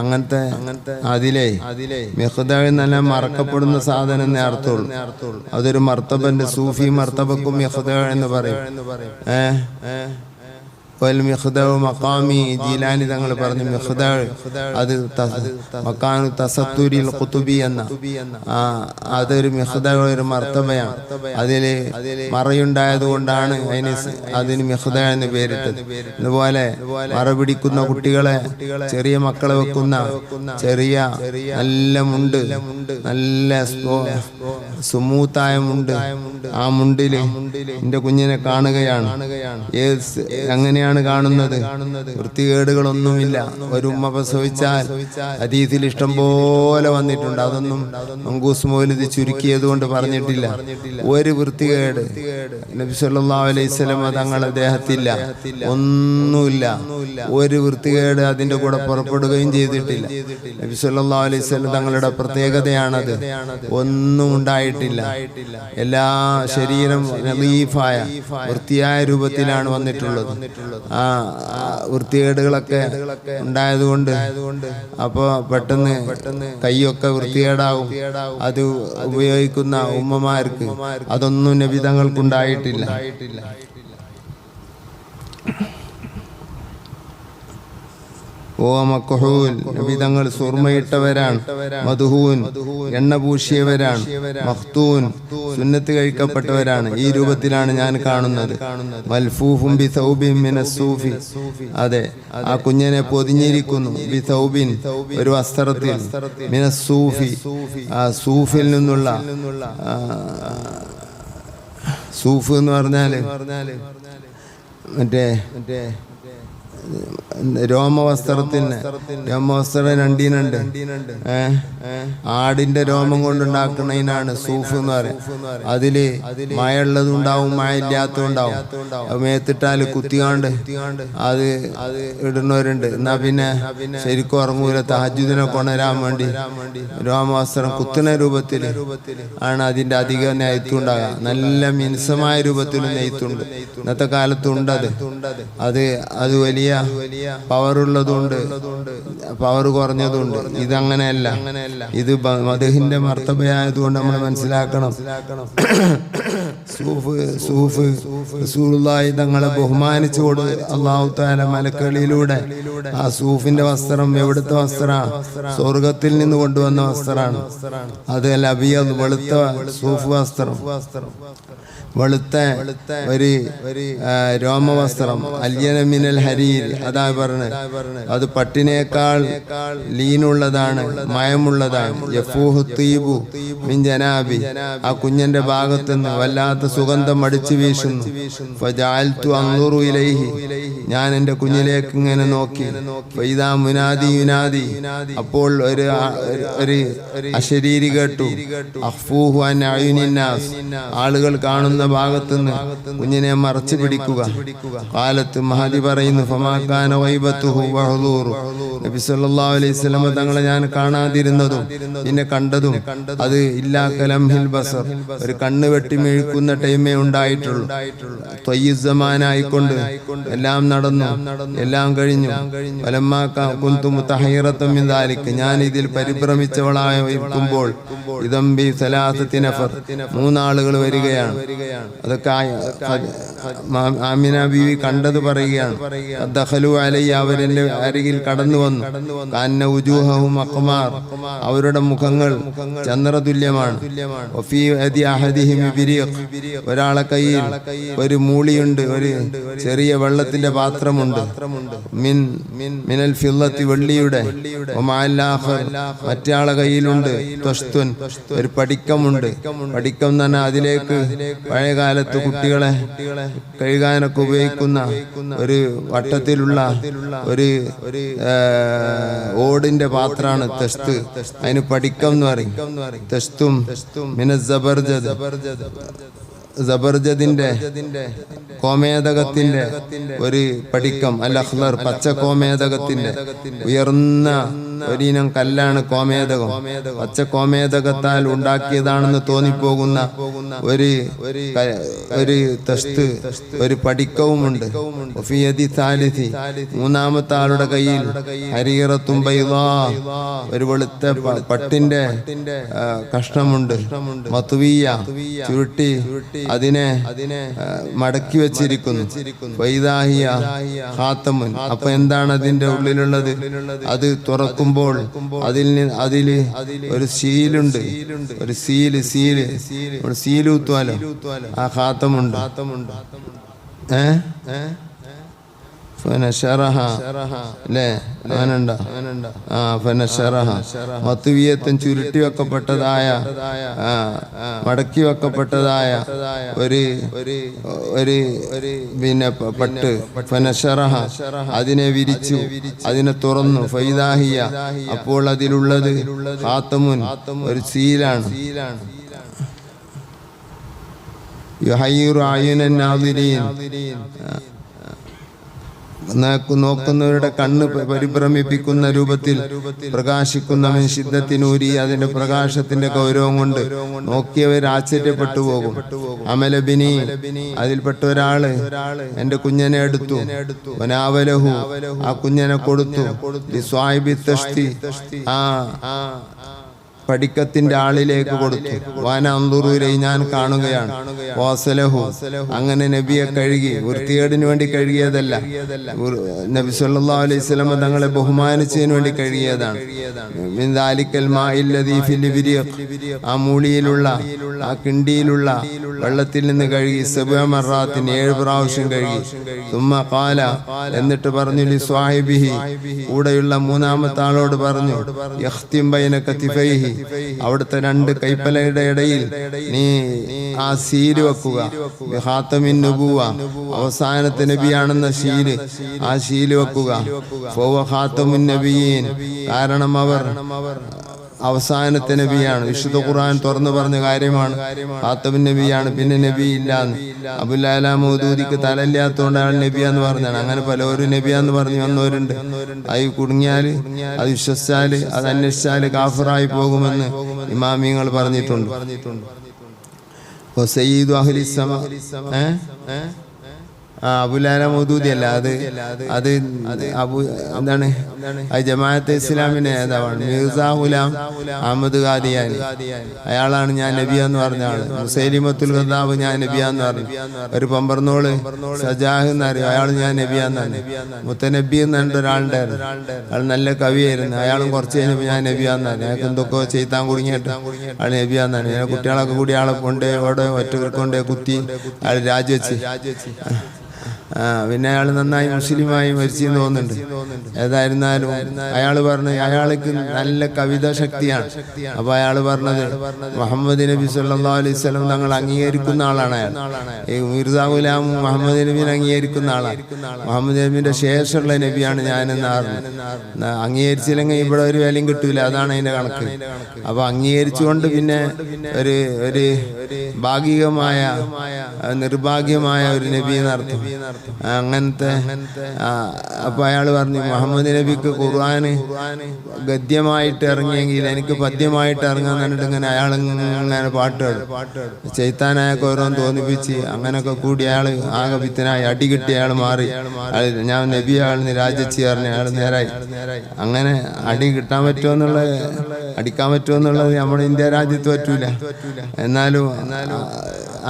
അങ്ങനത്തെ അതിലേ മിഖ്ദാഇ നല്ല മറക്കപ്പെടുന്ന സാധനം എന്നേ അർത്ഥമുള്ളൂ. അതൊരു മർത്തബന്റെ സൂഫി മർത്തബക്കും മിഖ്ദാഇ എന്ന് പറയും. മഖാമി ജീലാനി തങ്ങൾ പറഞ്ഞു, മിഖ്ദാഇ അത് മക്കാനു തസത്തുരിൽ ഖുതുബി എന്ന അതൊരു മിഖ്ദാഇ ഒരു മർത്തബയാണ്. അതില് മറയുണ്ടായത് കൊണ്ടാണ് അതിന് മിഖ്ദാഇ എന്ന് പേരിട്ടത്. അതുപോലെ മറ പിടിക്കുന്ന കുട്ടികളെ, ചെറിയ മക്കളെ വെക്കുന്ന ചെറിയ നല്ല മുണ്ട്, നല്ല സുമൂത്തായ മുണ്ട്, ആ മുണ്ടില് എന്റെ കുഞ്ഞിനെ കാണുകയാണ്. അങ്ങനെയാണ് കാണുന്നത്. വൃത്തികേടുകളൊന്നുമില്ല. ഒരു ഉമ്മ പ്രസവിച്ചാൽ ഹദീസിൽ ഇഷ്ടം പോലെ വന്നിട്ടുണ്ട്. അതൊന്നും മങ്കൂസ് മൗലിദ് ചുരുക്കിയത് കൊണ്ട് പറഞ്ഞിട്ടില്ല. ഒരു വൃത്തികേട് നബി സല്ലല്ലാഹു അലൈഹി വസല്ലം തങ്ങൾ അദ്ദേഹത്തില്ല, ഒന്നുമില്ല. ഒരു വൃത്തികേട് അതിന്റെ കൂടെ പുറപ്പെടുകയും ചെയ്തിട്ടില്ല. നബി സല്ലല്ലാഹു അലൈഹി വസല്ലം തങ്ങളുടെ പ്രത്യേകതയാണത്. ഒന്നും ഉണ്ടായിട്ടില്ല. എല്ലാ ശരീരം നളീഫായ വൃത്തിയായ രൂപത്തിലാണ് വന്നിട്ടുള്ളത്. ആ വൃത്തികേടുകളൊക്കെ ഉണ്ടായതുകൊണ്ട് അപ്പോൾ പെട്ടെന്ന് കൈയൊക്കെ വൃത്തികേടാവും. അത് ഉപയോഗിക്കുന്ന ഉമ്മമാർക്ക് അതൊന്നും നബി തങ്ങൾക്കുണ്ടായിട്ടില്ല. നബി തങ്ങൾ സുർമയിട്ടവരാണ്, മദ്ഹൂൻ എണ്ണ പൂശിയവരാണ്, മഖ്തൂൻ സുന്നത്ത് കഴിക്കപ്പെട്ടവരാണ്. ഈ രൂപത്തിലാണ് ഞാൻ കാണുന്നത്. മൽഫൂഫും ബി സൗബിൻ മിനസ് സൂഫി, അതെ ആ കുഞ്ഞിനെ പൊതിഞ്ഞിരിക്കുന്നു. ബി സൗബിൻ ഒരു വസ്ത്രത്തിൽ, മിനസ് സൂഫി ആ സൂഫിൽ നിന്നുള്ള, സൂഫ് എന്ന് പറഞ്ഞാല് മറ്റേ രോമവസ്ത്രത്തിന് രോമവസ്ത്രം രണ്ടീനുണ്ട്. ആടിന്റെ രോമം കൊണ്ടുണ്ടാക്കുന്നതിനാണ് സൂഫ് എന്ന് പറയും. അതില് മഴ ഉള്ളതുണ്ടാവും, മഴ ഇല്ലാത്തതുണ്ടാവും. മേത്തിട്ടാല് കുത്തിക്കാണ്ട് അത് ഇടുന്നവരുണ്ട്. എന്നാ പിന്നെ ശരിക്കും ഉറങ്ങൂല. തഹജ്ജുദിനൊക്കെ ഉണരാൻ വേണ്ടി രോമവസ്ത്രം കുത്തുന്ന രൂപത്തിൽ ആണ് അതിന്റെ അധികം നെയ്ത്തുണ്ടാകുക. നല്ല മിനുസമായ രൂപത്തിൽ നെയ്ത്തുണ്ട്. ഇന്നത്തെ കാലത്തുണ്ട് അത് വലിയ പവറുള്ളതുണ്ട്, പവർ കുറഞ്ഞതുണ്ട്. ഇതങ്ങനെയല്ല. ഇത് മദ്ഹിന്റെ മർത്തബയായതുകൊണ്ട് നമ്മൾ മനസ്സിലാക്കണം. സൂഫ് റസൂലുള്ളാഹി തങ്ങളെ ബഹുമാനിച്ചുകൊണ്ട് അല്ലാഹു തആല മലക്കുകളിലൂടെ ആ സൂഫിന്റെ വസ്ത്രം എവിടുത്തെ വസ്ത്രമാണ്? സ്വർഗത്തിൽ നിന്ന് കൊണ്ടുവന്ന വസ്ത്രമാണ്. അത് അബിയദ് വെളുത്ത സൂഫ് വസ്ത്രം, വെളുത്ത ഒരു രോമവസ്ത്രം. അല്യന മിനൽ ഹരീർ, അതാ പറഞ്ഞത്. അത് പട്ടിനേക്കാൾ ലീനുള്ളതാണ്, മയമുള്ളതാണ്. യഫൂഹു തീബു മിൻ ജനാബി, ആ കുഞ്ഞന്റെ ഭാഗത്തുനിന്ന് വല്ലാത്ത സുഗന്ധം അടിച്ചു വീശുന്നു. ഫജഅൽതു അൻദുറു ഇലൈഹി, ഞാൻ എൻ്റെ കുഞ്ഞിലേക്ക് ഇങ്ങനെ നോക്കി. ഫൈദാ മുനാദി യുനാദി, അപ്പോൾ ഒരു അശരീരി കേട്ടു. അഖ്ഫൂഹു അൻ അയുനിന്നാസ്, ആളുകൾ കാണുന്ന ഭാഗത്തുനിന്ന് കുഞ്ഞിനെ മറച്ചു പിടിക്കുക. കാലത്ത് മഹദി പറയുന്നു, ഫമാകാന വൈബത്തുഹു വഹുദൂറു, നബി സല്ലല്ലാഹു അലൈഹി വസല്ലം തങ്ങളെ ഞാൻ കാണാതിരുന്നതും പിന്നെ കണ്ടതും അത് ഇല്ലാ കലംഹിൽ ബസർ, ഒരു കണ്ണ് വെട്ടി മെഴുക്കുന്ന ടൈമേ ഉണ്ടായിട്ടുള്ളൂ. ത്വയ്യിസ്സമാനായിക്കൊണ്ട് എല്ലാം നടന്നു, എല്ലാം കഴിഞ്ഞു. വലമ്മാ കുന്തു മുതഹയ്യിറത്തൻ മിൻ ദാലിക, ഞാൻ ഇതിൽ പരിഭ്രമിച്ചവളായിരിക്കുമ്പോൾ ഇദംബി സലാസത്തി നഫർ, മൂന്നാളുകൾ വരികയാണ്. അതൊക്കെ ആമിന ബീവി കണ്ടത് പറയുകയാണ്. ദഖലു അലയ്യ, അവരെന്റെ അരികിൽ കടന്നു വന്നു. കാന്ന ഉജൂഹഹും അഖ്മാർ, അവരുടെ മുഖങ്ങൾ ചന്ദ്രതുല്യമാണ്. വഫീ യദി അഹദിഹിം ബിരീഖ്, ഒരാളെ കയ്യിൽ ഒരു മൂളിയുണ്ട്, ഒരു ചെറിയ വെള്ളത്തിന്റെ പാത്രമുണ്ട്. മിനൽ ഫില്ലത്തി, വെള്ളിയുടെ. വമഅൽ ആഖർ, മറ്റയാളെ കയ്യിലുണ്ട് ത്വസ്തുൻ, ഒരു പടിക്കമുണ്ട്. പടിക്കം എന്ന് പറഞ്ഞാൽ അതിലേക്ക് പഴയകാലത്ത് കുട്ടികളെ കഴുകാനൊക്കെ ഉപയോഗിക്കുന്ന ഒരു വട്ടത്തിലുള്ള ഒരു ഓടിന്റെ പാത്രാണ് തെസ്ത്. അതിന് പടിക്കം എന്ന് പറയും. തെസ്തും മിനസ് സബർജദ്, സബർജദിന്റെ കോമേതകത്തിന്റെ ഒരു പടിക്കം. അൽ അഖ്ലർ, പച്ച കോമേതകത്തിന്റെ ഉയർന്ന ഒരിനം കല്ലാണ് കോമേതകം. പച്ച കോമേതകത്താൽ ഉണ്ടാക്കിയതാണെന്ന് തോന്നിപ്പോകുന്ന ഒരു തസ്ത്, ഒരു പടിക്കവുമുണ്ട്. മൂന്നാമത്തെ ആളുടെ കയ്യിൽ ഹരീറത്തും ബൈളാ, ഒരു വെളുത്ത പട്ടിന്റെ കഷ്ണമുണ്ട്. മത്വിയ, ചുരുട്ടി അതിനെ മടക്കി വെച്ചിരിക്കുന്നു. വൈദാഹിയ ഖാത്തമുൻ, അപ്പൊ എന്താണ് അതിന്റെ ഉള്ളിലുള്ളത്? അത് തുറക്കുമ്പോൾ അതില് ഒരു സീലുണ്ട്, ഒരു സീല് കുത്തുവാലോ, ആ ഖാത്തമുണ്ട്. മത്തുവിയത്തും ചുരുട്ടി വെക്കപ്പെട്ടതായ, മടക്കി വെക്കപ്പെട്ടതായ ഒരു പിന്നെ പട്ട്. ഫനശറഹ, അതിനെ വിരിച്ചു, അതിനെ തുറന്നു. ഫൈദാഹിയ, അപ്പോൾ അതിലുള്ളത് ഖാത്തമുൻ, ഒരു സീലാണ്. യുഹയ്യിറു അയുനൻ നാദിരീൻ, നോക്കുന്നവരുടെ കണ്ണ് പരിഭ്രമിപ്പിക്കുന്ന രൂപത്തിൽ പ്രകാശിക്കുന്ന ശിദ്ദത്തിനൂരി, അതിന്റെ പ്രകാശത്തിന്റെ ഗൗരവം കൊണ്ട് നോക്കിയവർ ആശ്ചര്യപ്പെട്ടു പോകും. അമലബിനി, അതിൽപ്പെട്ട ഒരാള് എന്റെ കുഞ്ഞനെ എടുത്തു. വനാവലഹു, ആ കുഞ്ഞനെ കൊടുത്തു. ലിസ്വാഹിബി തഷ്തി, ആ പടിക്കത്തിന്റെ ആളിലേക്ക് കൊടുത്തു. വാനന്ദുറൂരെ, ഞാൻ കാണുകയാണ്. വാസലഹു, അങ്ങനെ നബിയെ കഴുകി, വൃത്തികേടിന് വേണ്ടി കഴുകിയതല്ല. നബി സല്ലല്ലാഹു അലൈഹി വസല്ലം തങ്ങളെ ബഹുമാനിച്ചതിന് വേണ്ടി കഴുകിയതാണ്. മിൻ ദാലിക്കൽ മാഇൽ ലദീ ഫിൽ ബിരീഖ്, ആ മൂളിയിലുള്ള, ആ കിണ്ടിയിലുള്ള വെള്ളത്തിൽ നിന്ന് കഴുകി. 7 മർറാത്തിൻ, 7 പ്രാവശ്യം കഴുകി. സുമ്മ ഖാല, എന്നിട്ട് പറഞ്ഞു. ലി സ്വാഹിബിഹി, കൂടെയുള്ള മൂന്നാമത്തെ ആളോട് പറഞ്ഞു. യഖ്തിം ബൈന കതിഫൈഹി, അവിടുത്തെ രണ്ട് കൈപ്പലയുടെ ഇടയിൽ നീ ആ സീല് വെക്കുക. ഖാതമിൻ നുബുവ, അവസാനത്തെ നബിയാണെന്ന ശീല്, ആ ശീല് വെക്കുക. ഫവ ഖാതമുൻ നബിയീൻ, കാരണം അവർ അവസാനത്തെ നബിയാണ്. വിശുദ്ധ ഖുർആൻ തുറന്നു പറഞ്ഞ കാര്യമാണ്. ഖാതമുൻ നബിയാണ്, പിന്നെ നബി ഇല്ലാന്ന്. അബുൽ അല മൗദൂദിക്ക് തലയില്ലാത്തതുകൊണ്ടാണ് നബിയാന്ന് പറഞ്ഞാണ്. അങ്ങനെ പലരും നബിയാന്ന് പറഞ്ഞു വന്നവരുണ്ട്. അത് കുടുങ്ങിയാൽ, അത് വിശ്വസിച്ചാൽ, അത് അന്വേഷിച്ചാൽ കാഫിറായി പോകുമെന്ന് ഇമാമിങ്ങൾ പറഞ്ഞിട്ടുണ്ട്. സയ്യിദു അഹ്ലി സമ അബുൽ അല മൗദൂദി അല്ല, അത് അബു എന്താണ്, അത് ജമാഅത്തെ ഇസ്ലാമിന്റെ നേതാവാണ്. മിർസാ ഗുലാം അഹമ്മദ് ഖാദിയാനി, അയാളാണ് ഞാൻ നബിയാന്ന് പറഞ്ഞ ആള്. മുസൈലിമത്തുൽ കദ്ദാബ് ഞാൻ നബിയാന്ന് പറഞ്ഞു. ഒരു പമ്പർന്നോള് സജാഹ് എന്നറിയും, അയാൾ ഞാൻ നബിയാന്നാണ്. മുത്തനബി എന്ന് ഒരാളുണ്ടായിരുന്നു, അയാൾ നല്ല കവിയായിരുന്നു. അയാളും കുറച്ച് കഴിഞ്ഞപ്പോൾ ഞാൻ നബിയാന്നാണ്. അയാൾക്ക് എന്തൊക്കെ ചെയ്താൻ കുടുങ്ങിയിട്ട് അയാൾ നബിയാന്നാണ്. ഞാൻ കുട്ടികളൊക്കെ കൂടി ആളെ കൊണ്ട് അവിടെ ഒറ്റക്കൊണ്ടേ കുത്തി അയാൾ രാജിവെച്ച്. പിന്നെ അയാൾ നന്നായി മുസ്ലിമായി മരിച്ചെന്ന് തോന്നുന്നുണ്ട്. ഏതായിരുന്നാലും അയാൾ പറഞ്ഞു, അയാൾക്ക് നല്ല കവിതാ ശക്തിയാണ്. അപ്പൊ അയാൾ പറഞ്ഞത് മുഹമ്മദ് നബി സല്ലല്ലാഹു അലൈഹി വസല്ലം തങ്ങൾ അംഗീകരിക്കുന്ന ആളാണ് അയാൾ. ഈ മിർസാ ഗുലാം മുഹമ്മദ് നബിനെ അംഗീകരിക്കുന്ന ആളാണ്. മുഹമ്മദ് നബിന്റെ ശേഷമുള്ള നബിയാണ് ഞാനെന്ന് പറഞ്ഞു. അംഗീകരിച്ചില്ലെങ്കിൽ ഇവിടെ ഒരു വിലയും കിട്ടൂല, അതാണ് അതിന്റെ കണക്ക്. അപ്പൊ അംഗീകരിച്ചുകൊണ്ട് പിന്നെ ഒരു ഭാഗികമായ നിർഭാഗ്യമായ ഒരു നബി എന്നർത്ഥം അങ്ങനത്തെ. അപ്പൊ അയാൾ പറഞ്ഞു, മുഹമ്മദ് നബിക്ക് ഖുർആന് ഗദ്യമായിട്ട് ഇറങ്ങിയെങ്കിൽ എനിക്ക് പദ്യമായിട്ട് ഇറങ്ങാൻ പറഞ്ഞിട്ട് ഇങ്ങനെ അയാൾ ഇങ്ങനെ പാട്ടുകൾ ചെയ്ത്താനായൊക്കെ ഓരോന്ന് തോന്നിപ്പിച്ച് അങ്ങനെയൊക്കെ കൂടി അയാൾ ആകെ പിത്തനായി അടി കിട്ടി അയാൾ മാറി. ഞാൻ നബി ആളിന് രാജിച്ച് പറഞ്ഞ അയാൾ നേരായി. അങ്ങനെ അടി കിട്ടാൻ പറ്റുമെന്നുള്ളത്, അടിക്കാൻ പറ്റുമെന്നുള്ളത് നമ്മുടെ ഇന്ത്യ രാജ്യത്ത് പറ്റൂല. എന്നാലും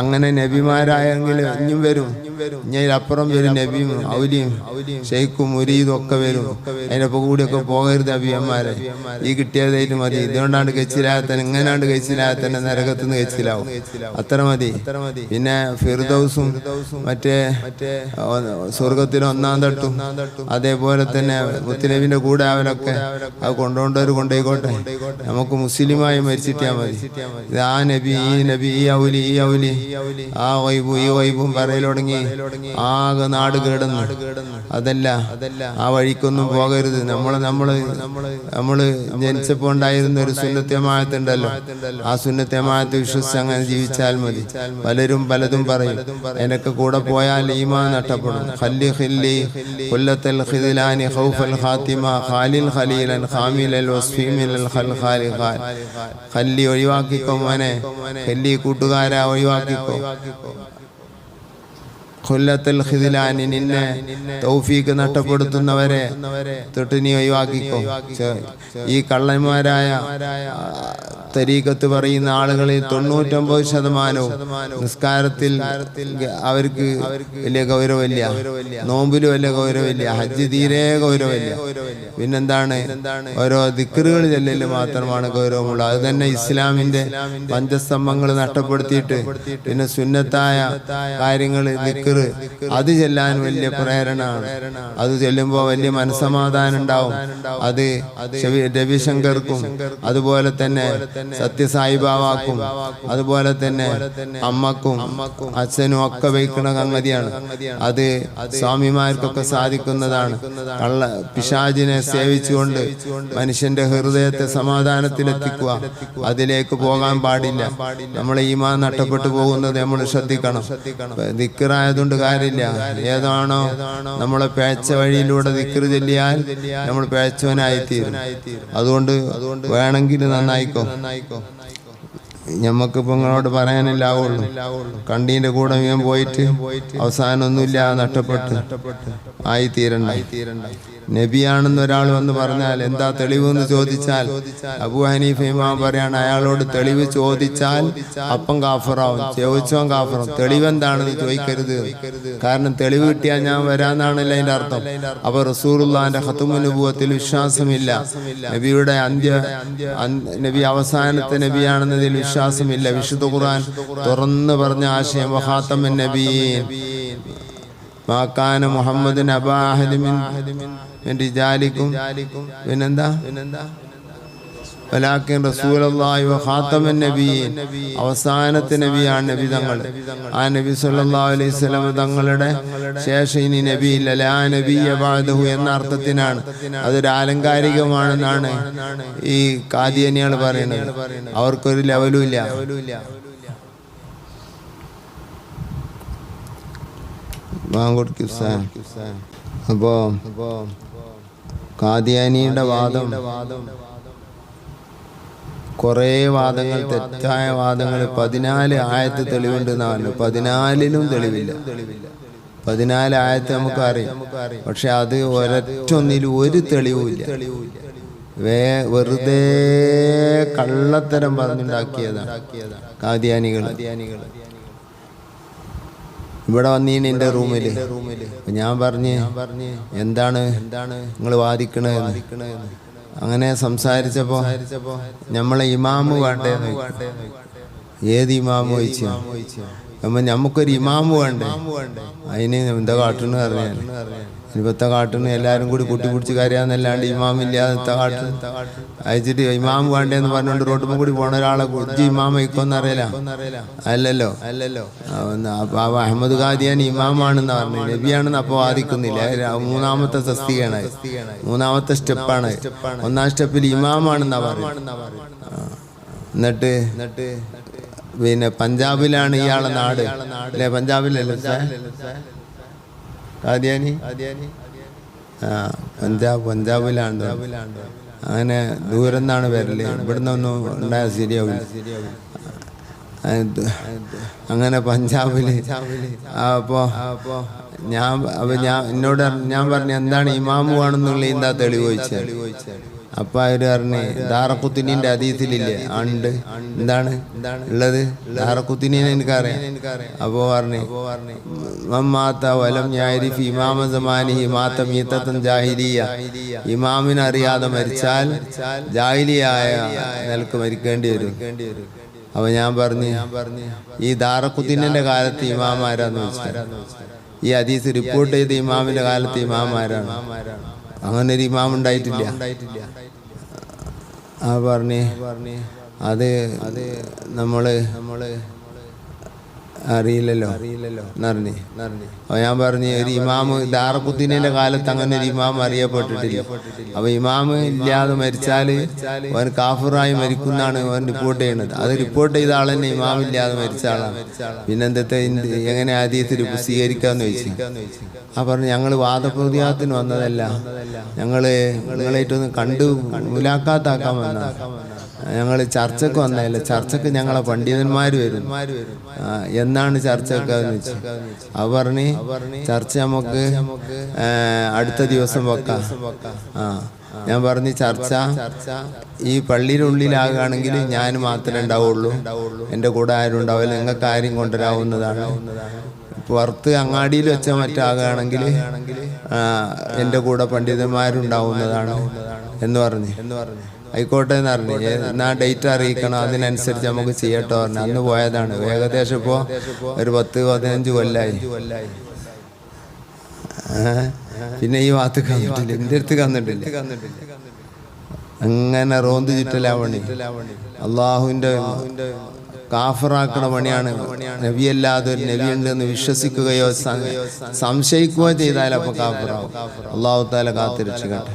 അങ്ങനെ നബിമാരായെങ്കിൽ ഇനിയും വരും, ഇനി അപ്പുറം വരും നബിയും ഔലിയും ഷെയ്ഖും മുരീദും ഒക്കെ വരും. അതിനൊപ്പം കൂടിയൊക്കെ പോകരുത് അബിയന്മാരെ. ഈ കിട്ടിയതായിട്ട് മതി. ഇതുകൊണ്ടാണ്ട് കഴിച്ചിലാകത്തന്നെ, ഇങ്ങനാണ്ട് കഴിച്ചിലാകത്തന്നെ നരകത്തുനിന്ന് കഴിച്ചിലാവും. അത്ര മതി. പിന്നെ ഫിർദൗസും മറ്റേ സ്വർഗത്തിന് ഒന്നാം തട്ടും അതേപോലെ തന്നെ മുത്തുനബിന്റെ കൂടെ അവരൊക്കെ അത് കൊണ്ടുകൊണ്ടവർ കൊണ്ടുപോയിക്കോട്ടെ. നമുക്ക് മുസ്ലിമായി മരിച്ചിട്ടാ മതി. ഇത് ആ നബി, ഈ നബി, ഈ ഔലി, ഈ ഔലി, ആ വൈബും ഈ വൈബും പറയൽ തുടങ്ങി ആകെ നാട് കേടുന്നു. അതല്ല, ആ വഴിക്കൊന്നും പോകരുത്. നമ്മള് ജനിച്ചപ്പോ ഉണ്ടായിരുന്ന ഒരു സുന്നത്യമായത്തുണ്ടല്ലോ, ആ സുന്നത്യമായത്ത് വിശ്വസിച്ച് അങ്ങനെ ജീവിച്ചാൽ മതി. പലരും പലതും പറയും, എനക്ക് കൂടെ പോയാൽ ഈമാൻ നഷ്ടപ്പെടും. ഖല്ലി ഖില്ലി ഖുല്ലത്തൽ ഖിദ്ലാനി ഖൗഫൽ ഖാതിമ ഖാലിൽ ഖലീലൻ ഖാമിലൽ വസ്ഫീമിലൽ ഖൽഖാലി ഖാൽ. ഖല്ലി ഒഴിവാക്കിക്കോ മോനെ, ഖല്ലി കൂട്ടുകാരാ ഒഴിവാക്കിക്കോ. ഖുല്ലത്തുൽ ഖിദ്ലാനി, നിന്നെ തൗഫീഖ് നഷ്ടപ്പെടുത്തുന്നവരെ തൊട്ട് നീ ഒഴിവാക്കിക്കോ. ഈ കള്ളന്മാരായ തരീഖത്ത് പറയുന്ന ആളുകളിൽ 99% നിസ്കാരത്തിൽ അവർക്ക് വലിയ ഗൗരവമില്ല, നോമ്പില് വലിയ ഗൗരവമില്ല, ഹജ്ജ് തീരെ ഗൗരവമില്ല. പിന്നെന്താണ്, ഓരോ ദിക്റുകൾ ചെല്ലല് മാത്രമാണ് ഗൗരവമുള്ളത്. അത് തന്നെ ഇസ്ലാമിന്റെ പഞ്ചസ്തംഭങ്ങൾ നഷ്ടപ്പെടുത്തിയിട്ട് പിന്നെ സുന്നത്തായ കാര്യങ്ങൾ ദിക്ർ അത് ചെല്ലാൻ വലിയ പ്രേരണയാണ്. അത് ചെല്ലുമ്പോൾ വലിയ മനസ്സമാധാനം ഉണ്ടാവും. അത് രവിശങ്കർക്കും അതുപോലെ തന്നെ സത്യസായിബാവാക്കും അതുപോലെ തന്നെ അമ്മക്കും അച്ഛനും ഒക്കെ വയ്ക്കുന്ന സംഗതിയാണ്. അത് സ്വാമിമാർക്കൊക്കെ സാധിക്കുന്നതാണ്. പിശാചിനെ സേവിച്ചുകൊണ്ട് മനുഷ്യന്റെ ഹൃദയത്തെ സമാധാനത്തിലെത്തിക്കുക, അതിലേക്ക് പോകാൻ പാടില്ല. നമ്മളെ ഈമാൻ നഷ്ടപ്പെട്ടു പോകുന്നത് നമ്മൾ ശ്രദ്ധിക്കണം. ദിക്റായതുകൊണ്ട് കാര്യമില്ല. ഏതാണോ നമ്മളെ പേച്ച വഴിയിലൂടെ ദിക്ർ ചൊല്ലിയാൽ നമ്മൾ പേച്ചവനായിത്തീരും. അതുകൊണ്ട് വേണമെങ്കിൽ നന്നായിക്കോ. ഞമ്മക്കിപ്പോ നിങ്ങളോട് പറയാനില്ലാവുള്ളൂ. കണ്ടീന്റെ കൂടെ ഞാൻ പോയിട്ട് അവസാനം ഒന്നുമില്ല, നഷ്ടപ്പെട്ട് ആയിത്തീരണ്ട. നബിയാണെന്ന് ഒരാൾ വന്ന് പറഞ്ഞാൽ എന്താ തെളിവെന്ന് ചോദിച്ചാൽ അബൂ ഹനീഫ ഇമാം പറയാണ്, അയാളോട് തെളിവ് ചോദിച്ചാൽ അപ്പം കാഫറാവും, ചോദിച്ചോൻ കാഫറാവും. തെളിവെന്താണെന്ന് ചോദിക്കരുത്, കാരണം തെളിവ് കിട്ടിയാൽ ഞാൻ വരാന്നാണല്ലോ അതിന്റെ അർത്ഥം. അപ്പൊ റസൂലുള്ളാഹിന്റെ ഖത്മുൻ നുബുവത്തിൽ വിശ്വാസമില്ല, നബിയുടെ നബി അവസാനത്തെ നബിയാണെന്നതിൽ വിശ്വാസമില്ല. വിശുദ്ധ ഖുർആൻ തുറന്നു പറഞ്ഞ ആശയം വഖാതമുൻ നബിയീൻ മാകാന മുഹമ്മദുൻ അബാ അഹദി മിൻ റിജാലിക്കും. പിന്നെന്താ വലാകിൻ റസൂലുള്ളാഹി വ ഖാതമൻ നബിയീൻ, അവസാനത്തെ നബിയാണ് നബി തങ്ങൾ. ആ നബി സല്ലല്ലാഹു അലൈഹി വസല്ലം തങ്ങളുടെ ശേഷം ഇനി നബിയില്ല, ലാ നബിയ ബഅദഹു എന്ന അർത്ഥത്തിനാണ്. അതൊരു ആലങ്കാരികമാണെന്നാണ് ഈ ഖാദിയാനികൾ പറയുന്നത്. അവർക്കൊരു ലെവലും ഇല്ല. അപ്പോ ഖാദിയാനിയുടെ വാദം കുറേ വാദങ്ങൾ, തെറ്റായ വാദങ്ങൾ, 14 ആയത്ത് തെളിവുണ്ടെന്നാണ്. 14ലും തെളിവില്ല. 14 ആയത്ത് നമുക്കറിയാം, പക്ഷെ അത് ഒരൊറ്റൊന്നിലും ഒരു തെളിവുമില്ല. വെറുതെ കള്ളത്തരം പറഞ്ഞുണ്ടാക്കിയതാണ് ഖാദിയാനികൾ. ഇവിടെ വന്നീന് എൻ്റെ റൂമിൽ. ഞാൻ പറഞ്ഞ് എന്താണ് നിങ്ങൾ വാദിക്കണതെന്ന്. അങ്ങനെ സംസാരിച്ചപ്പോ നമ്മളെ ഇമാമ് വേണ്ടേന്ന്. ഏത് ഇമാമ് ചോദിച്ചു. അപ്പൊ നമുക്കൊരു ഇമാമ് വേണ്ടേ, അതിന് എന്താ കാട്ടുന്നു പറഞ്ഞാൽ ഇപ്പത്തെ കാട്ടുന്നു എല്ലാരും കൂടി കുട്ടിപ്പിടിച്ച് കരയാന്നല്ലാണ്ട് ഇമാമില്ലാതെ കാട്ടു അയച്ചിട്ട് ഇമാമ് വേണ്ടേന്ന് പറഞ്ഞുകൊണ്ട് റോട്ടുമ്പോൾ കൂടി പോണ ഒരാളെ കുറിച്ച് ഇമാമ ഇക്കൊന്നും അറിയില്ല. അല്ലല്ലോ. അപ്പൊ അഹമ്മദ് ഖാദിയാനി ഇമാമാണെന്ന് പറഞ്ഞു, നബിയാണെന്ന് അപ്പൊ വാദിക്കുന്നില്ല. 3ാമത്തെ തസ്തികയാണ്, 3ാമത്തെ സ്റ്റെപ്പാണ്. 1ാം സ്റ്റെപ്പിൽ ഇമാമാണെന്നാ പറയുന്നത്. എന്നിട്ട് പിന്നെ പഞ്ചാബിലാണ് ഇയാളെ നാട് അല്ലെ? പഞ്ചാബിലല്ലേ ഖാദിയാനി? പഞ്ചാബിലാണ്. അങ്ങനെ ദൂരം നിന്നാണ് വരല്, ഇവിടുന്നൊന്നും ഉണ്ടായ ശരിയാവില്ല. അങ്ങനെ പഞ്ചാബില് അപ്പോ എന്നോട് ഞാൻ പറഞ്ഞു എന്താണ് ഇമാമ് വേണമെന്നുള്ള എന്താ തെളിവ് ചോദിച്ചത്. അപ്പൊ അവര് പറഞ്ഞ് ദാറഖുത്നിന്റെ ഹദീസിലില്ലേ? ഉണ്ട്. എന്താണ് ഉള്ളത്? ദാറഖുത്നിനെ എനിക്കറിയാം. അപ്പൊ പറഞ്ഞു വലം യഅരിഫ് ഇമാമ സമാനിഹി മാത മീതതൻ ജാഹിലിയ, ഇമാമിനെ അറിയാതെ മരിച്ചാൽ ജാഹിലിയായ നിലക്ക് മരിക്കേണ്ടി വരും. അപ്പൊ ഞാൻ പറഞ്ഞു ഈ ദാറഖുത്നിന്റെ കാലത്ത് ഇമാമാരാന്ന് വെച്ചാൽ ഈ ഹദീസ് റിപ്പോർട്ട് ചെയ്ത ഇമാമിന്റെ കാലത്ത് ഇമാമാരാണ്. അങ്ങനെ ഒരു ഇമാം ഉണ്ടായിട്ടില്ല. പറഞ്ഞ് അത് നമ്മള് അറിയില്ലല്ലോ എന്നറിഞ്ഞ്. അപ്പൊ ഞാൻ പറഞ്ഞു ഒരു ഇമാമ് ദാറഖുത്നിന്റെ കാലത്ത് അങ്ങനെ ഒരു ഇമാം അറിയപ്പെട്ടിട്ടില്ല. അപ്പൊ ഇമാമ് ഇല്ലാതെ മരിച്ചാല് അവൻ കാഫിറായി മരിക്കുന്നാണ് അവൻ റിപ്പോർട്ട് ചെയ്യണത്. അത് റിപ്പോർട്ട് ചെയ്ത ആൾ തന്നെ ഇമാം ഇല്ലാതെ മരിച്ച ആളാണ്. പിന്നെന്തത്തെ എങ്ങനെ ഹദീസിൽ സ്വീകരിക്കാന്ന് ചോദിച്ചു. പറഞ്ഞു ഞങ്ങള് വാദപ്രതിവാദത്തിന് വന്നതല്ല, ഞങ്ങള് നിങ്ങളായിട്ടൊന്ന് കണ്ടു മുലാഖാത്താക്കാൻ വന്ന, ഞങ്ങള് ചർച്ചക്ക് വന്നതല്ല. ചർച്ചക്ക് ഞങ്ങളെ പണ്ഡിതന്മാര് വരും. എന്നാണ് ചർച്ചക്ക് വെച്ച്? അവ പറഞ്ഞ് ചർച്ച നമുക്ക് അടുത്ത ദിവസം വെക്കാം. ഞാൻ പറഞ്ഞു ചർച്ച ഈ പള്ളിയുടെ ഉള്ളിലാകുകയാണെങ്കിൽ ഞാൻ മാത്രമേ ഉണ്ടാവുള്ളൂ, എൻ്റെ കൂടെ ആരും ഉണ്ടാവില്ല, നിങ്ങൾക്ക് ആരും കൊണ്ടുവരാവുന്നതാണ്. പുറത്ത് അങ്ങാടിയിൽ വെച്ച മറ്റാകുകയാണെങ്കിൽ എൻ്റെ കൂടെ പണ്ഡിതന്മാരുണ്ടാവുന്നതാണ് എന്ന് പറഞ്ഞു. ആയിക്കോട്ടെ എന്ന് പറഞ്ഞു. എന്നാ ഡേറ്റ് അറിയിക്കണം, അതിനനുസരിച്ച് നമുക്ക് ചെയ്യട്ടോ പറഞ്ഞു. അന്ന് പോയതാണ്. ഏകദേശം ഇപ്പോൾ ഒരു 10-15 കൊല്ലായി. പിന്നെ ഈ വാത്ത് കന്നിട്ടില്ല, എൻ്റെ അടുത്ത് കന്നിട്ടില്ല. അങ്ങനെ റോന്ത് ചുറ്റലാവണി അള്ളാഹുവിൻ്റെ കാഫറാക്കണ പണിയാണ്. നബിയല്ലാതെ ഒരു നബി ഉണ്ടെന്ന് വിശ്വസിക്കുകയോ സംശയിക്കുകയോ ചെയ്താൽ അപ്പൊ കാഫറാവും. അള്ളാഹു തആല കാത്തിരക്ഷിക്കട്ടെ.